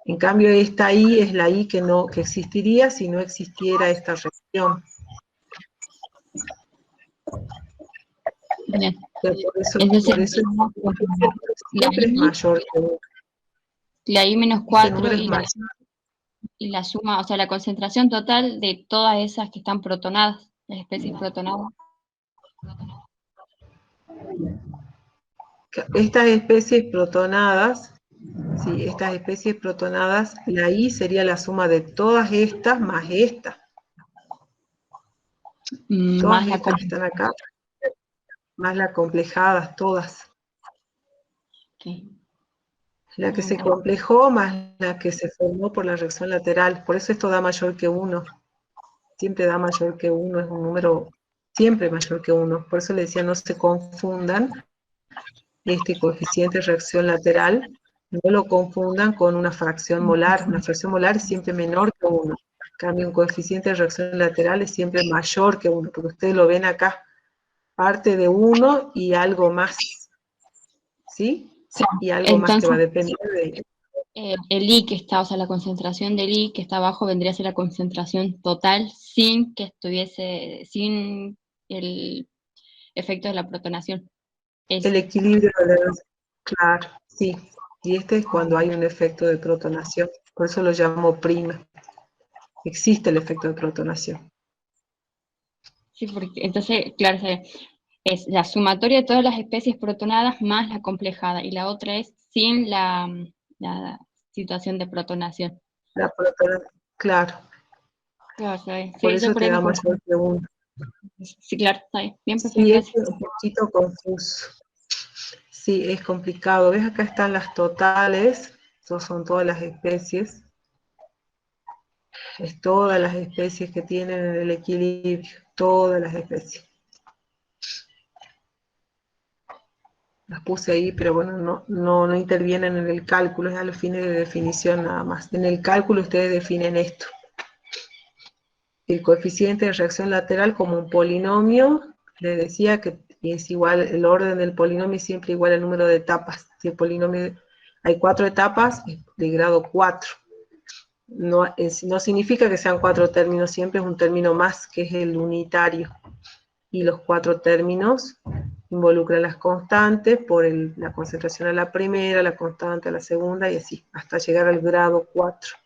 [SPEAKER 4] En cambio, esta I es la I que existiría si no existiera esta reacción.
[SPEAKER 6] Bien.
[SPEAKER 4] Por eso
[SPEAKER 6] Entonces,
[SPEAKER 4] siempre es mayor que 1.
[SPEAKER 6] la I menos
[SPEAKER 4] Este
[SPEAKER 6] 4
[SPEAKER 4] número es mayor.
[SPEAKER 6] y la suma, o sea, la concentración total de todas esas que están protonadas, las especies protonadas.
[SPEAKER 4] Estas especies protonadas, sí, la I sería la suma de todas estas más esta. Todas
[SPEAKER 6] Más
[SPEAKER 4] estas que están acá, más las complejadas, todas.
[SPEAKER 6] okay.
[SPEAKER 4] La que se complejó más la que se formó por la reacción lateral. Por eso esto da mayor que 1. Siempre da mayor que 1, es un número siempre mayor que 1. Por eso le decía, no se confundan este coeficiente de reacción lateral, no lo confundan con una fracción molar. Una fracción molar es siempre menor que 1. En cambio, un coeficiente de reacción lateral es siempre mayor que 1, porque ustedes lo ven acá, parte de 1 y algo más, ¿sí? Y algo más que va a depender de...
[SPEAKER 6] El I que está, o sea, la concentración del I que está abajo vendría a ser la concentración total sin que estuviese, sin el efecto de la protonación.
[SPEAKER 4] El equilibrio de la... Claro, sí. Y este es cuando hay un efecto de protonación. Por eso lo llamo prima. Existe el efecto de protonación.
[SPEAKER 6] Sí, porque entonces, claro, es la sumatoria de todas las especies protonadas más la complejada, y la otra es sin la situación de protonación.
[SPEAKER 4] La protonación, claro.
[SPEAKER 6] Claro, ¿sabes?
[SPEAKER 4] Por
[SPEAKER 6] Sí, yo
[SPEAKER 4] eso
[SPEAKER 6] por
[SPEAKER 4] te
[SPEAKER 6] ahí
[SPEAKER 4] da
[SPEAKER 6] me
[SPEAKER 4] mayor que 1.
[SPEAKER 6] Sí, claro, está bien. Bien, perfecto,
[SPEAKER 4] Sí, es
[SPEAKER 6] gracias.
[SPEAKER 4] un poquito confuso. Sí, es complicado. ¿Ves? Acá están las totales. Estos son todas las especies. Es todas las especies que tienen el equilibrio. Todas las especies. Las puse ahí, pero bueno, no intervienen en el cálculo. Es a los fines de definición nada más. En el cálculo ustedes definen esto. El coeficiente de reacción lateral como un polinomio, les decía que es igual, el orden del polinomio es siempre igual al número de etapas. Si el polinomio hay 4 etapas, es de grado 4. No significa que sean 4 términos, siempre es un término más, que es el unitario. Y los 4 términos involucran las constantes, por la concentración a la primera, la constante a la segunda, y así, hasta llegar al grado 4.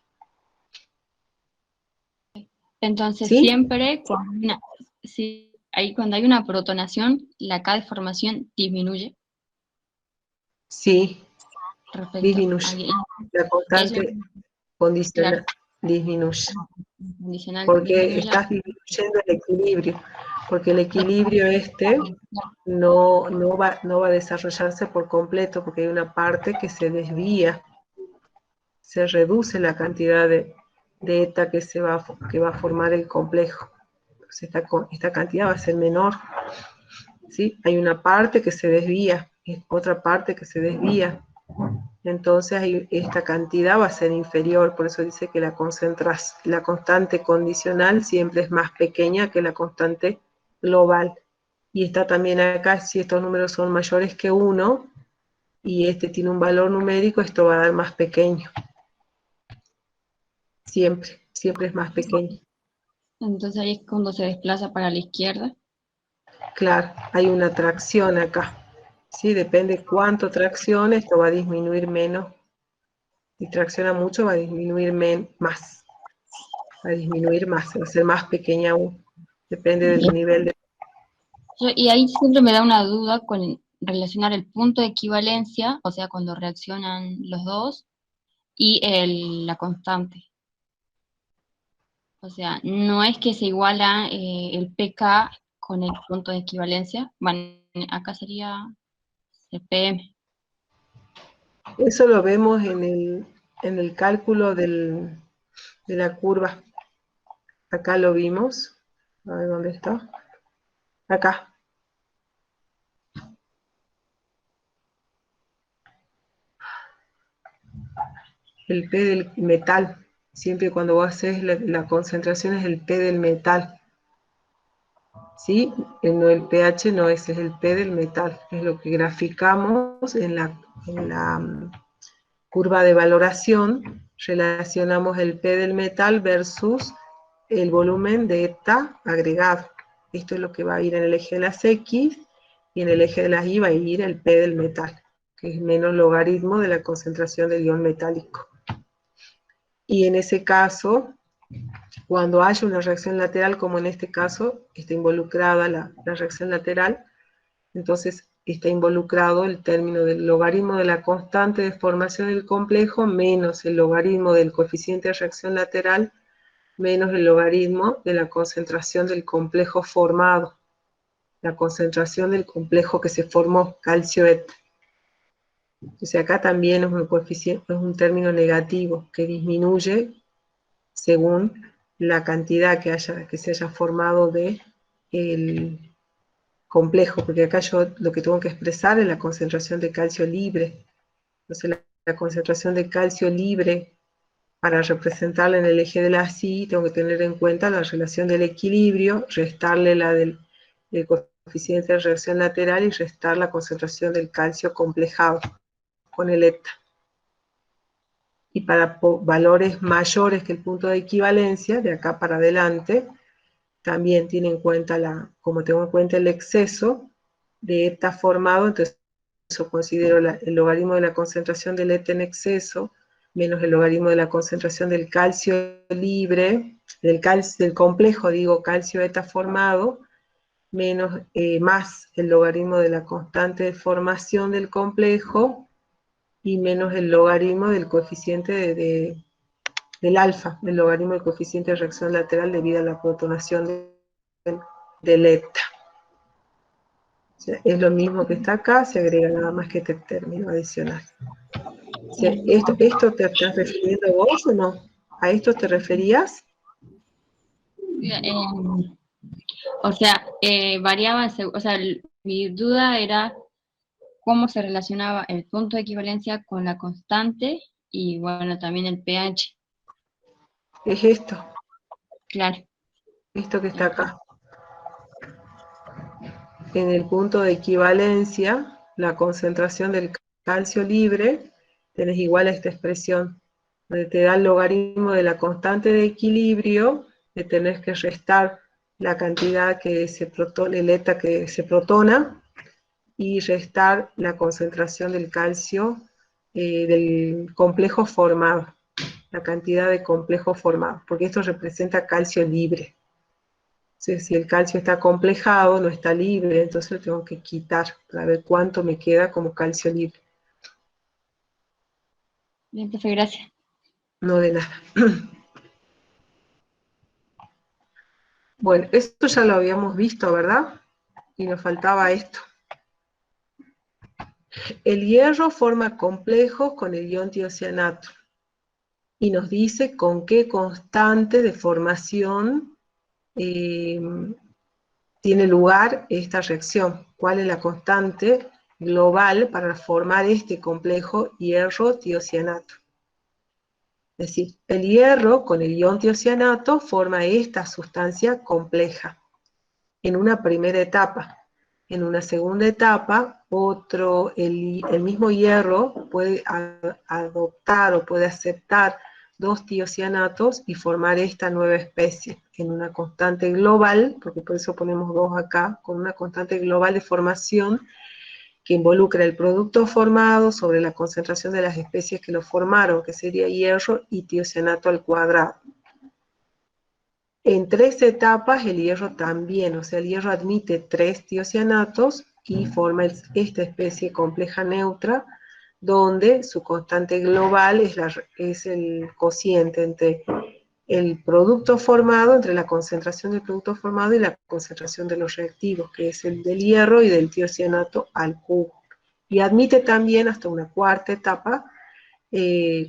[SPEAKER 6] Entonces,
[SPEAKER 4] ¿Sí?
[SPEAKER 6] siempre cuando hay una protonación, la K de formación disminuye
[SPEAKER 4] Sí,
[SPEAKER 6] respecto
[SPEAKER 4] disminuye. La constante condicional disminuye.
[SPEAKER 6] condicional
[SPEAKER 4] Porque
[SPEAKER 6] disminuye.
[SPEAKER 4] estás disminuyendo el equilibrio. Porque el equilibrio no va a desarrollarse por completo, porque hay una parte que se desvía. Se reduce la cantidad de eta que va a formar el complejo. Entonces esta cantidad va a ser menor. ¿Sí? Hay una parte que se desvía, otra parte que se desvía. Entonces esta cantidad va a ser inferior, por eso dice que la constante condicional siempre es más pequeña que la constante global. Y está también acá, si estos números son mayores que 1, y este tiene un valor numérico, esto va a dar más pequeño. Siempre es más pequeño.
[SPEAKER 6] Entonces ahí es cuando se desplaza para la izquierda.
[SPEAKER 4] Claro, hay una tracción acá. ¿Sí? Depende cuánto traccione, esto va a disminuir menos. Si tracciona mucho, va a disminuir más. Va a disminuir más, va a ser más pequeña aún. Depende del nivel de...
[SPEAKER 6] Y ahí siempre me da una duda con relacionar el punto de equivalencia, o sea, cuando reaccionan los dos, y la constante. O sea, no es que se iguala el pK con el punto de equivalencia. Bueno, acá sería el PM.
[SPEAKER 4] Eso lo vemos en el cálculo de la curva. Acá lo vimos. A ver dónde está. Acá. El P del metal. siempre cuando vos haces la concentración es el P del metal, ¿sí? No, el pH no es el P del metal, es lo que graficamos en la curva de valoración, relacionamos el P del metal versus el volumen de ETA agregado. Esto es lo que va a ir en el eje de las X, y en el eje de las Y va a ir el P del metal, que es menos logaritmo de la concentración del ion metálico. Y en ese caso, cuando haya una reacción lateral, como en este caso, está involucrada la reacción lateral, entonces está involucrado el término del logaritmo de la constante de formación del complejo menos el logaritmo del coeficiente de reacción lateral menos el logaritmo de la concentración del complejo formado, la concentración del complejo que se formó, calcio eta. Entonces acá también es un coeficiente, es un término negativo que disminuye según la cantidad que se haya formado de el complejo, porque acá yo lo que tengo que expresar es la concentración de calcio libre. Entonces la concentración de calcio libre, para representarla en el eje de la Y, tengo que tener en cuenta la relación del equilibrio, restarle la del coeficiente de reacción lateral y restar la concentración del calcio complejado con el eta. Y para valores mayores que el punto de equivalencia, de acá para adelante, también tiene en cuenta, como tengo en cuenta el exceso de eta formado, entonces yo considero el logaritmo de la concentración del eta en exceso, menos el logaritmo de la concentración del calcio libre, del complejo, digo, calcio eta formado, menos, más el logaritmo de la constante de formación del complejo, y menos el logaritmo del coeficiente del alfa, el logaritmo del coeficiente de reacción lateral debido a la protonación del eta. O sea, es lo mismo que está acá, se agrega nada más que este término adicional. O sea, ¿esto te estás refiriendo vos o no? ¿A esto te referías?
[SPEAKER 6] O sea, variaba, o sea, mi duda era cómo se relacionaba el punto de equivalencia con la constante y, bueno, también el pH.
[SPEAKER 4] Es esto,
[SPEAKER 6] Claro.
[SPEAKER 4] esto que está acá. En el punto de equivalencia, la concentración del calcio libre, tenés igual a esta expresión, donde te da el logaritmo de la constante de equilibrio, le tenés que restar la cantidad que se protona, el eta que se protona, y restar la concentración del calcio del complejo formado, la cantidad de complejo formado, porque esto representa calcio libre. Entonces, si el calcio está complejado, no está libre, entonces lo tengo que quitar para ver cuánto me queda como calcio libre.
[SPEAKER 6] Bien, profe, gracias.
[SPEAKER 4] No de nada. Bueno, esto ya lo habíamos visto, ¿verdad? Y nos faltaba esto. El hierro forma complejos con el ion tiocianato. Y nos dice con qué constante de formación tiene lugar esta reacción. ¿Cuál es la constante global para formar este complejo hierro-tiocianato? Es decir, el hierro con el ion tiocianato forma esta sustancia compleja en una primera etapa. En una segunda etapa, el mismo hierro puede adoptar o puede aceptar dos tiocianatos y formar esta nueva especie en una constante global, porque por eso ponemos dos acá, con una constante global de formación que involucra el producto formado sobre la concentración de las especies que lo formaron, que sería hierro y tiocianato al cuadrado. En 3 etapas el hierro también, o sea, el hierro admite 3 tiocianatos y forma esta especie compleja neutra, donde su constante global es el cociente entre el producto formado, entre la concentración del producto formado y la concentración de los reactivos, que es el del hierro y del tiocianato al cubo. Y admite también hasta una cuarta etapa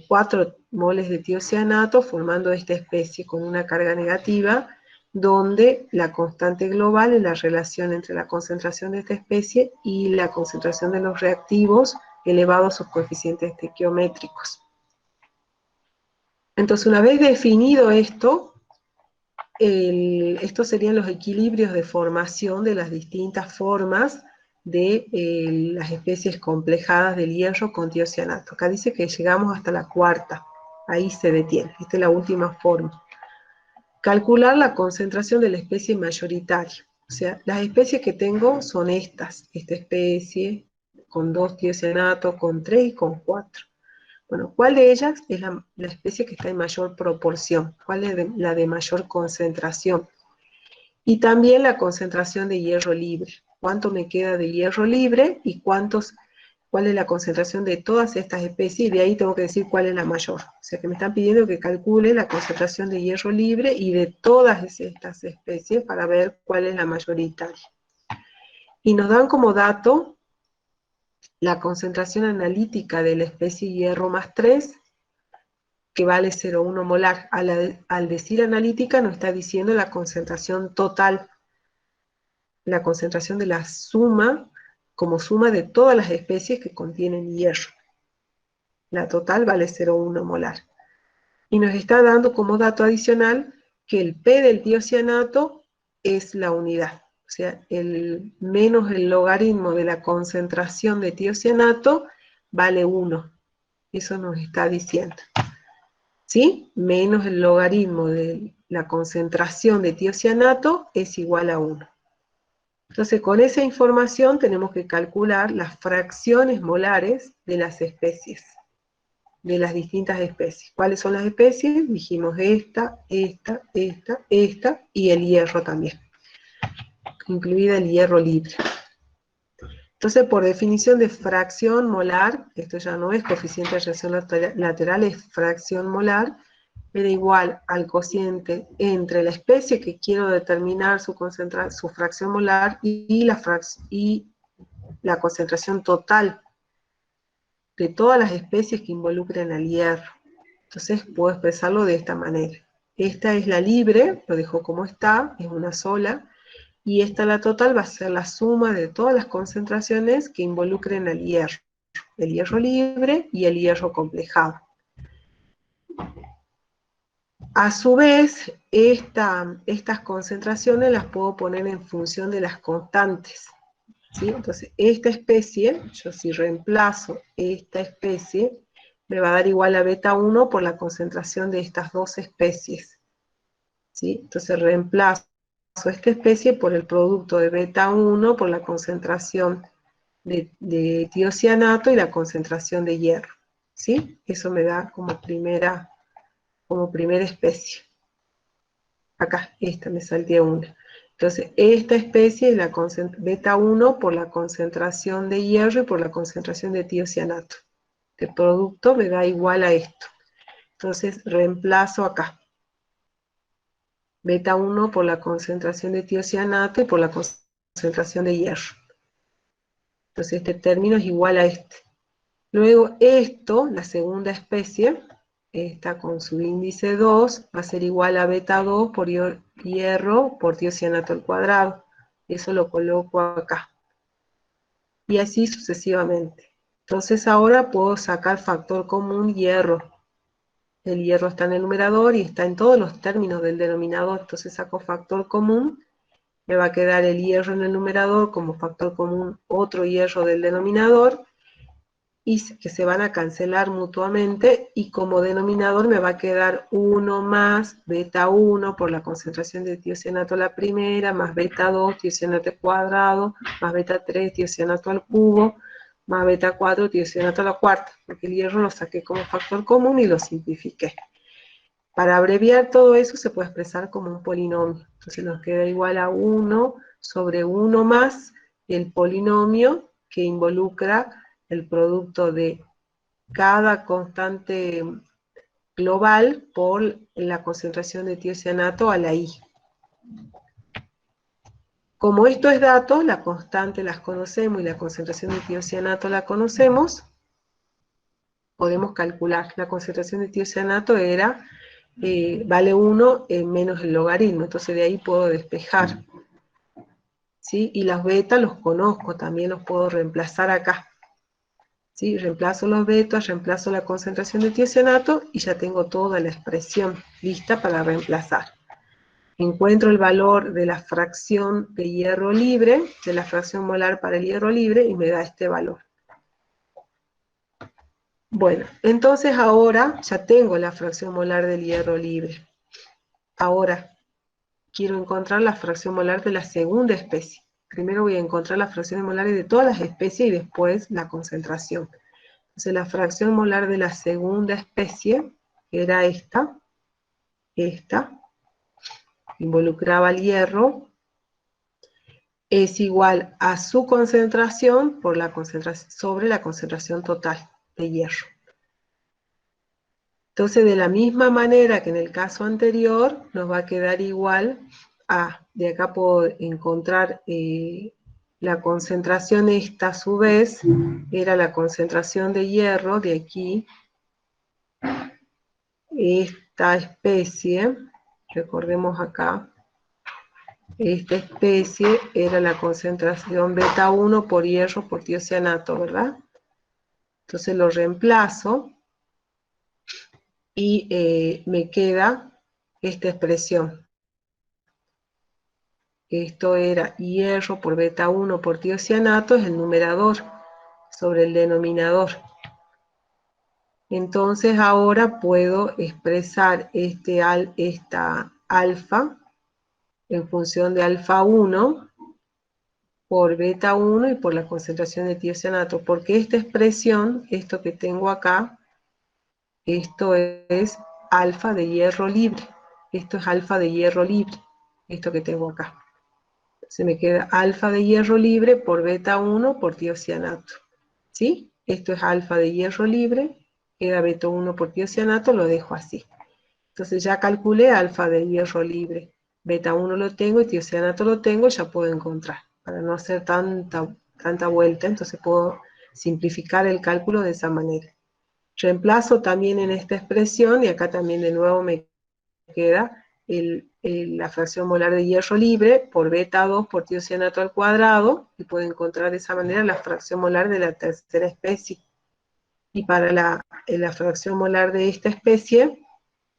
[SPEAKER 4] 4 moles de tiocianato formando esta especie con una carga negativa, donde la constante global es la relación entre la concentración de esta especie y la concentración de los reactivos elevado a sus coeficientes estequiométricos. Entonces, una vez definido esto, estos serían los equilibrios de formación de las distintas formas de las especies complejadas del hierro con tiocianato. Acá dice que llegamos hasta la cuarta, ahí se detiene, esta es la última forma. Calcular la concentración de la especie mayoritaria. O sea, las especies que tengo son estas, esta especie con 2 tiocianatos, con 3 y con 4. Bueno, ¿cuál de ellas es la especie que está en mayor proporción? ¿Cuál es la de mayor concentración? Y también la concentración de hierro libre. ¿Cuánto me queda de hierro libre y cuál es la concentración de todas estas especies? Y de ahí tengo que decir cuál es la mayor. O sea que me están pidiendo que calcule la concentración de hierro libre y de todas estas especies para ver cuál es la mayoritaria. Y nos dan como dato la concentración analítica de la especie hierro más 3, que vale 0,1 molar. Al decir analítica nos está diciendo la concentración total, la concentración de la suma, como suma de todas las especies que contienen hierro. La total vale 0,1 molar. Y nos está dando como dato adicional que el P del tiocianato es la unidad. O sea, menos el logaritmo de la concentración de tiocianato vale 1. Eso nos está diciendo. ¿Sí? Menos el logaritmo de la concentración de tiocianato es igual a 1. Entonces, con esa información tenemos que calcular las fracciones molares de las especies, de las distintas especies. ¿Cuáles son las especies? Dijimos esta, y el hierro también, incluida el hierro libre. Entonces, por definición de fracción molar, esto ya no es coeficiente de reacción lateral, es fracción molar, era igual al cociente entre la especie que quiero determinar su fracción molar y la concentración total de todas las especies que involucran al hierro. Entonces puedo expresarlo de esta manera. Esta es la libre, lo dejo como está, es una sola, y esta la total va a ser la suma de todas las concentraciones que involucren al hierro, el hierro libre y el hierro complejado. A su vez, estas concentraciones las puedo poner en función de las constantes, ¿sí? Entonces, esta especie, yo si reemplazo esta especie, me va a dar igual a beta 1 por la concentración de estas dos especies, ¿sí? Entonces, reemplazo esta especie por el producto de beta 1 por la concentración de tiocianato y la concentración de hierro, ¿sí? Eso me da como primera especie. Acá, esta me salté una. Entonces, esta especie es la beta 1 por la concentración de hierro y por la concentración de tiocianato. Este producto me da igual a esto. Entonces, reemplazo acá. Beta 1 por la concentración de tiocianato y por la concentración de hierro. Entonces, este término es igual a este. Luego, esto, la segunda especie, esta con su índice 2, va a ser igual a beta 2 por hierro por tiocianato al cuadrado. Eso lo coloco acá. Y así sucesivamente. Entonces ahora puedo sacar factor común hierro. El hierro está en el numerador y está en todos los términos del denominador. Entonces saco factor común. Me va a quedar el hierro en el numerador como factor común otro hierro del denominador, y que se van a cancelar mutuamente, y como denominador me va a quedar 1 más beta 1 por la concentración de tiocianato a la primera, más beta 2 tiocianato al cuadrado, más beta 3 tiocianato al cubo, más beta 4 tiocianato a la cuarta, porque el hierro lo saqué como factor común y lo simplifiqué. Para abreviar todo eso se puede expresar como un polinomio. Entonces nos queda igual a 1 sobre 1 más el polinomio que involucra el producto de cada constante global por la concentración de tiocianato a la I. Como esto es dato, la constante las conocemos y la concentración de tiocianato la conocemos, podemos calcular. La concentración de tiocianato era, vale 1 menos el logaritmo, entonces de ahí puedo despejar. ¿Sí? Y las betas los conozco, también los puedo reemplazar acá. ¿sí? Reemplazo los betas, reemplazo la concentración de tiocianato y ya tengo toda la expresión lista para reemplazar. Encuentro el valor de la fracción de hierro libre, de la fracción molar para el hierro libre, y me da este valor. Bueno, entonces ahora ya tengo la fracción molar del hierro libre. Ahora quiero encontrar la fracción molar de la segunda especie. Primero voy a encontrar las fracciones molares de todas las especies y después la concentración. Entonces la fracción molar de la segunda especie era esta, involucraba el hierro, es igual a su concentración por la concentración, sobre la concentración total de hierro. Entonces, de la misma manera que en el caso anterior, nos va a quedar igual a, de acá puedo encontrar la concentración esta a su vez, era la concentración de hierro de aquí, esta especie, recordemos acá, esta especie era la concentración beta 1 por hierro por tiocianato, ¿verdad? Entonces lo reemplazo y me queda esta expresión. Esto era hierro por beta 1 por tiocianato, es el numerador sobre el denominador. Entonces ahora puedo expresar esta alfa en función de alfa 1 por beta 1 y por la concentración de tiocianato, porque esta expresión, esto que tengo acá, esto es alfa de hierro libre, esto es alfa de hierro libre, esto que tengo acá. Se me queda alfa de hierro libre por beta 1 por tiocianato, ¿sí? Esto es alfa de hierro libre, queda beta 1 por tiocianato, lo dejo así. Entonces ya calculé alfa de hierro libre, beta 1 lo tengo y tiocianato lo tengo, ya puedo encontrar. Para no hacer tanta vuelta, entonces puedo simplificar el cálculo de esa manera. Reemplazo también en esta expresión, y acá también de nuevo me queda la fracción molar de hierro libre por beta 2 por tiocianato al cuadrado, y puedo encontrar de esa manera la fracción molar de la tercera especie. Y para la fracción molar de esta especie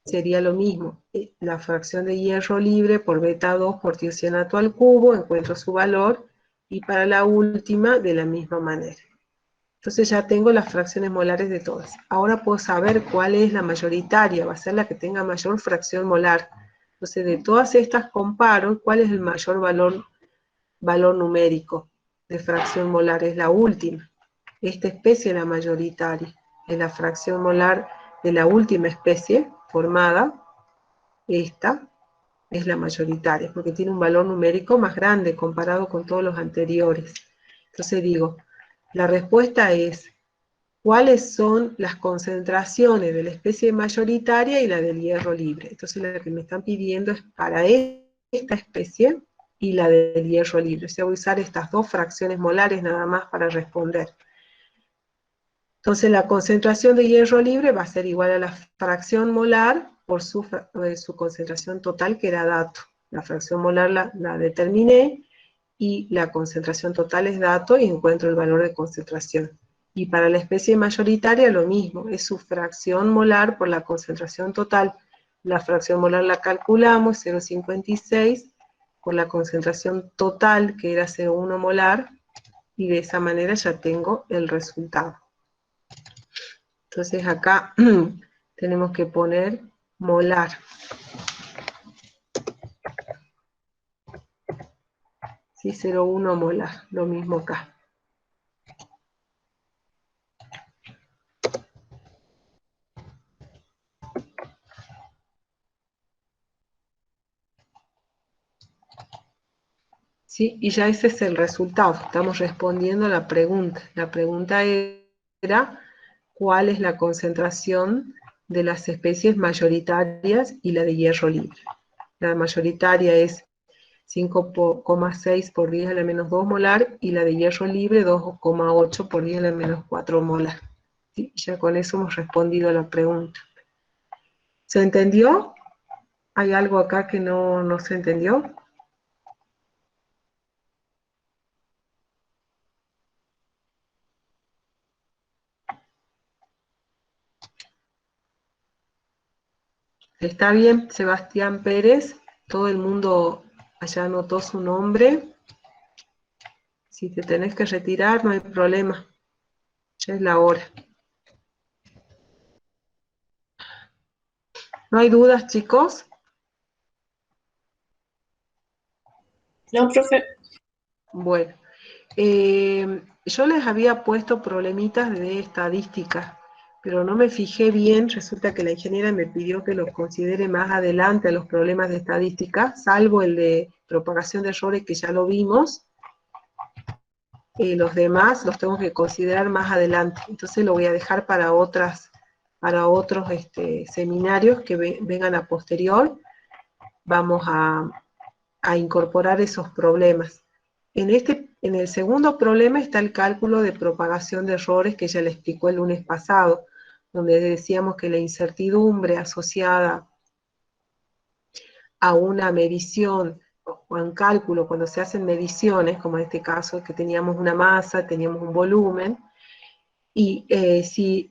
[SPEAKER 4] sería lo mismo, la fracción de hierro libre por beta 2 por tiocianato al cubo, encuentro su valor, y para la última de la misma manera. Entonces ya tengo las fracciones molares de todas. Ahora puedo saber cuál es la mayoritaria, va a ser la que tenga mayor fracción molar. Entonces de todas estas comparo cuál es el mayor valor numérico de fracción molar, es la última. Esta especie es la mayoritaria, es la fracción molar de la última especie formada, esta es la mayoritaria, porque tiene un valor numérico más grande comparado con todos los anteriores. Entonces digo, la respuesta es, ¿cuáles son las concentraciones de la especie mayoritaria y la del hierro libre? Entonces lo que me están pidiendo es para esta especie y la del hierro libre. O sea, voy a usar estas dos fracciones molares nada más para responder. Entonces la concentración de hierro libre va a ser igual a la fracción molar por su concentración total, que era dato. La fracción molar la determiné, y la concentración total es dato, y encuentro el valor de concentración. Y para la especie mayoritaria lo mismo, es su fracción molar por la concentración total. La fracción molar la calculamos, 0,56, por la concentración total, que era 0,1 molar, y de esa manera ya tengo el resultado. Entonces acá tenemos que poner molar. Sí, 0,1 molar, lo mismo acá. ¿Sí? Y ya ese es el resultado, estamos respondiendo a la pregunta. La pregunta era, ¿cuál es la concentración de las especies mayoritarias y la de hierro libre? La mayoritaria es 5,6 por 10 a la menos 2 molar, y la de hierro libre 2,8 por 10 a la menos 4 molar. ¿Sí? Ya con eso hemos respondido a la pregunta. ¿Se entendió? ¿Hay algo acá que no se entendió? Está bien, Sebastián Pérez. Todo el mundo allá anotó su nombre. Si te tenés que retirar, no hay problema. Ya es la hora. ¿No hay dudas, chicos?
[SPEAKER 5] No, profe.
[SPEAKER 4] Bueno, yo les había puesto problemitas de estadística, pero no me fijé bien. Resulta que la ingeniera me pidió que los considere más adelante a los problemas de estadística, salvo el de propagación de errores, que ya lo vimos. Los demás los tengo que considerar más adelante. Entonces lo voy a dejar para otros seminarios que vengan a posterior. Vamos a incorporar esos problemas. En el segundo problema está el cálculo de propagación de errores, que ya le explicó el lunes pasado, donde decíamos que la incertidumbre asociada a una medición o a un cálculo, cuando se hacen mediciones, como en este caso, que teníamos una masa, teníamos un volumen, y si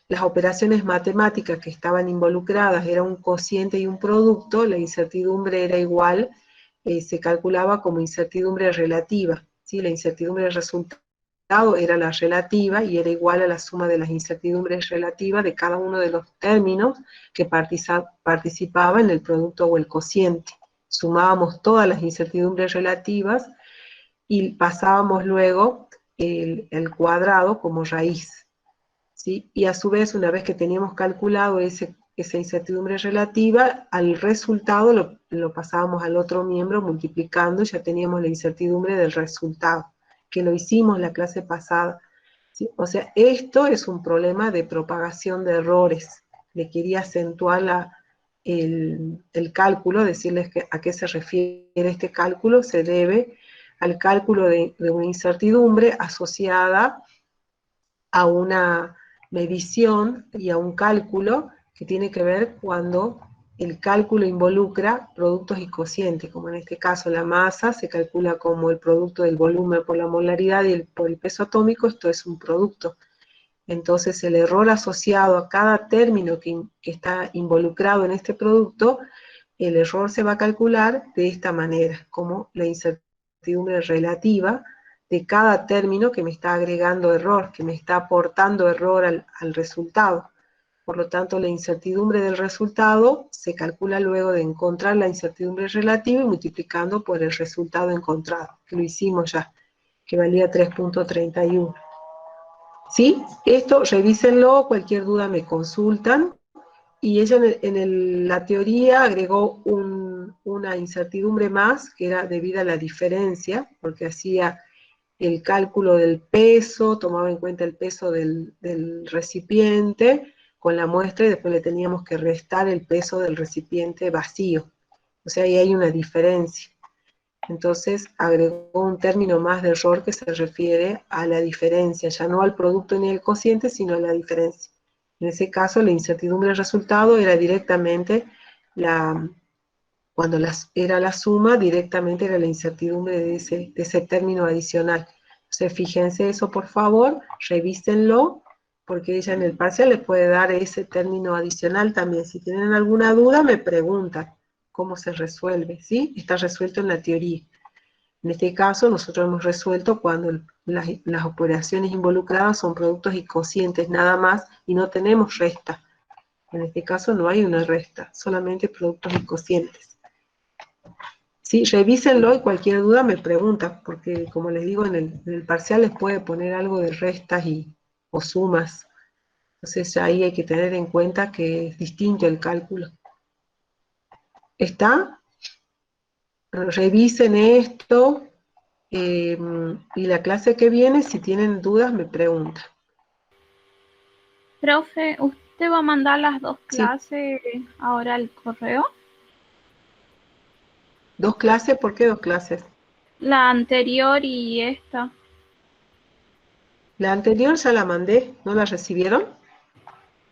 [SPEAKER 4] las operaciones matemáticas que estaban involucradas era un cociente y un producto, la incertidumbre era igual, se calculaba como incertidumbre relativa, ¿sí? La incertidumbre del resultado era la relativa y era igual a la suma de las incertidumbres relativas de cada uno de los términos que participaba en el producto o el cociente. Sumábamos todas las incertidumbres relativas y pasábamos luego el cuadrado como raíz, ¿sí? Y a su vez, una vez que teníamos calculado esa incertidumbre relativa, al resultado lo pasábamos al otro miembro multiplicando, ya teníamos la incertidumbre del resultado, que lo hicimos en la clase pasada, ¿sí? O sea, esto es un problema de propagación de errores. Le quería acentuar el cálculo, decirles a qué se refiere este cálculo. Se debe al cálculo de una incertidumbre asociada a una medición y a un cálculo que tiene que ver cuando el cálculo involucra productos y cocientes, como en este caso la masa se calcula como el producto del volumen por la molaridad y por el peso atómico. Esto es un producto. Entonces el error asociado a cada término que está involucrado en este producto, el error se va a calcular de esta manera, como la incertidumbre relativa de cada término que me está agregando error, que me está aportando error al resultado. Por lo tanto, la incertidumbre del resultado se calcula luego de encontrar la incertidumbre relativa y multiplicando por el resultado encontrado, que lo hicimos ya, que valía 3.31. ¿Sí? Esto revísenlo, cualquier duda me consultan. Y ella la teoría agregó una incertidumbre más, que era debida a la diferencia, porque hacía el cálculo del peso, tomaba en cuenta el peso del recipiente con la muestra, y después le teníamos que restar el peso del recipiente vacío. O sea, ahí hay una diferencia. Entonces agregó un término más de error que se refiere a la diferencia, ya no al producto ni al cociente, sino a la diferencia. En ese caso, la incertidumbre del resultado era directamente cuando era la suma, directamente era la incertidumbre de ese término adicional. Entonces, fíjense eso, por favor, revísenlo, porque ella en el parcial les puede dar ese término adicional también. Si tienen alguna duda, me preguntan cómo se resuelve, ¿sí? Está resuelto en la teoría. En este caso, nosotros hemos resuelto cuando las operaciones involucradas son productos y cocientes nada más, y no tenemos resta. En este caso no hay una resta, solamente productos y cocientes. Sí, revísenlo y cualquier duda me preguntan, porque como les digo, en el parcial les puede poner algo de restas o sumas. Entonces ahí hay que tener en cuenta que es distinto el cálculo. ¿Está? Revisen esto. Y la clase que viene, si tienen dudas, me preguntan.
[SPEAKER 7] Profe, ¿usted va a mandar las dos
[SPEAKER 4] Sí.
[SPEAKER 7] clases ahora al correo?
[SPEAKER 4] ¿Dos clases? ¿Por qué dos clases?
[SPEAKER 7] La anterior y esta.
[SPEAKER 4] La anterior ya la mandé, ¿no la recibieron?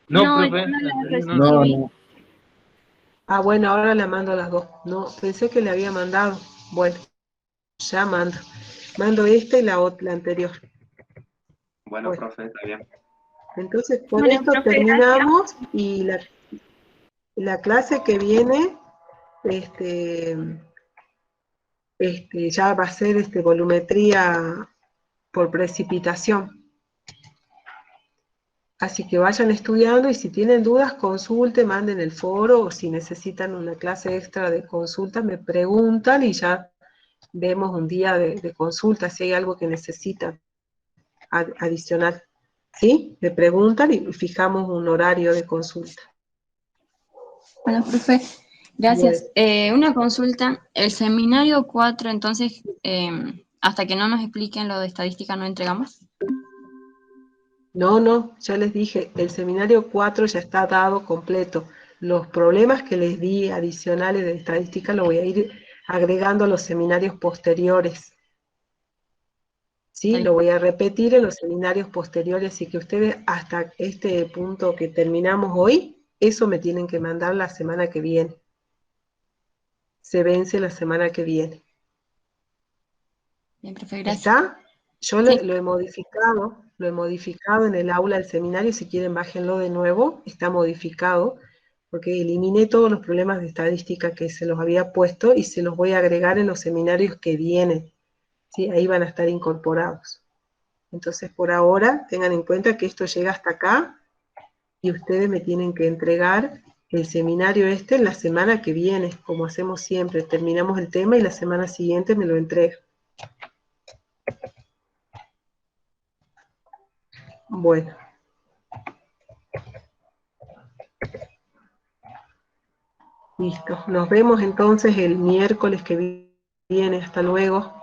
[SPEAKER 7] No,
[SPEAKER 8] profe,
[SPEAKER 7] yo no la recibí.
[SPEAKER 8] no.
[SPEAKER 4] Ah, bueno, ahora la mando a las dos. No, pensé que le había mandado. Bueno, ya mando. Mando esta y la anterior.
[SPEAKER 8] Bueno, profe, está bien.
[SPEAKER 4] Entonces, con
[SPEAKER 7] Bueno,
[SPEAKER 4] esto
[SPEAKER 7] profe,
[SPEAKER 4] terminamos y La clase que viene, ya va a ser volumetría por precipitación. Así que vayan estudiando y si tienen dudas, consulten, manden el foro, o si necesitan una clase extra de consulta, me preguntan y ya vemos un día de consulta, si hay algo que necesitan adicional. ¿Sí? Me preguntan y fijamos un horario de consulta.
[SPEAKER 6] Bueno, profe, gracias. Una consulta, el seminario 4, entonces, hasta que no nos expliquen lo de estadística, ¿no entregamos?
[SPEAKER 4] No, ya les dije, el seminario 4 ya está dado completo. Los problemas que les di adicionales de estadística lo voy a ir agregando a los seminarios posteriores. ¿Sí? Lo voy a repetir en los seminarios posteriores, así que ustedes hasta este punto que terminamos hoy, eso me tienen que mandar la semana que viene. Se vence la semana que viene.
[SPEAKER 6] Bien, profe, gracias.
[SPEAKER 4] ¿Está? Yo
[SPEAKER 6] Sí.
[SPEAKER 4] lo he modificado en el aula del seminario, si quieren bájenlo de nuevo, está modificado, porque eliminé todos los problemas de estadística que se los había puesto y se los voy a agregar en los seminarios que vienen, ¿sí? Ahí van a estar incorporados. Entonces, por ahora, tengan en cuenta que esto llega hasta acá, y ustedes me tienen que entregar el seminario en la semana que viene, como hacemos siempre, terminamos el tema y la semana siguiente me lo entregan. Bueno. Listo. Nos vemos entonces el miércoles que viene. Hasta luego.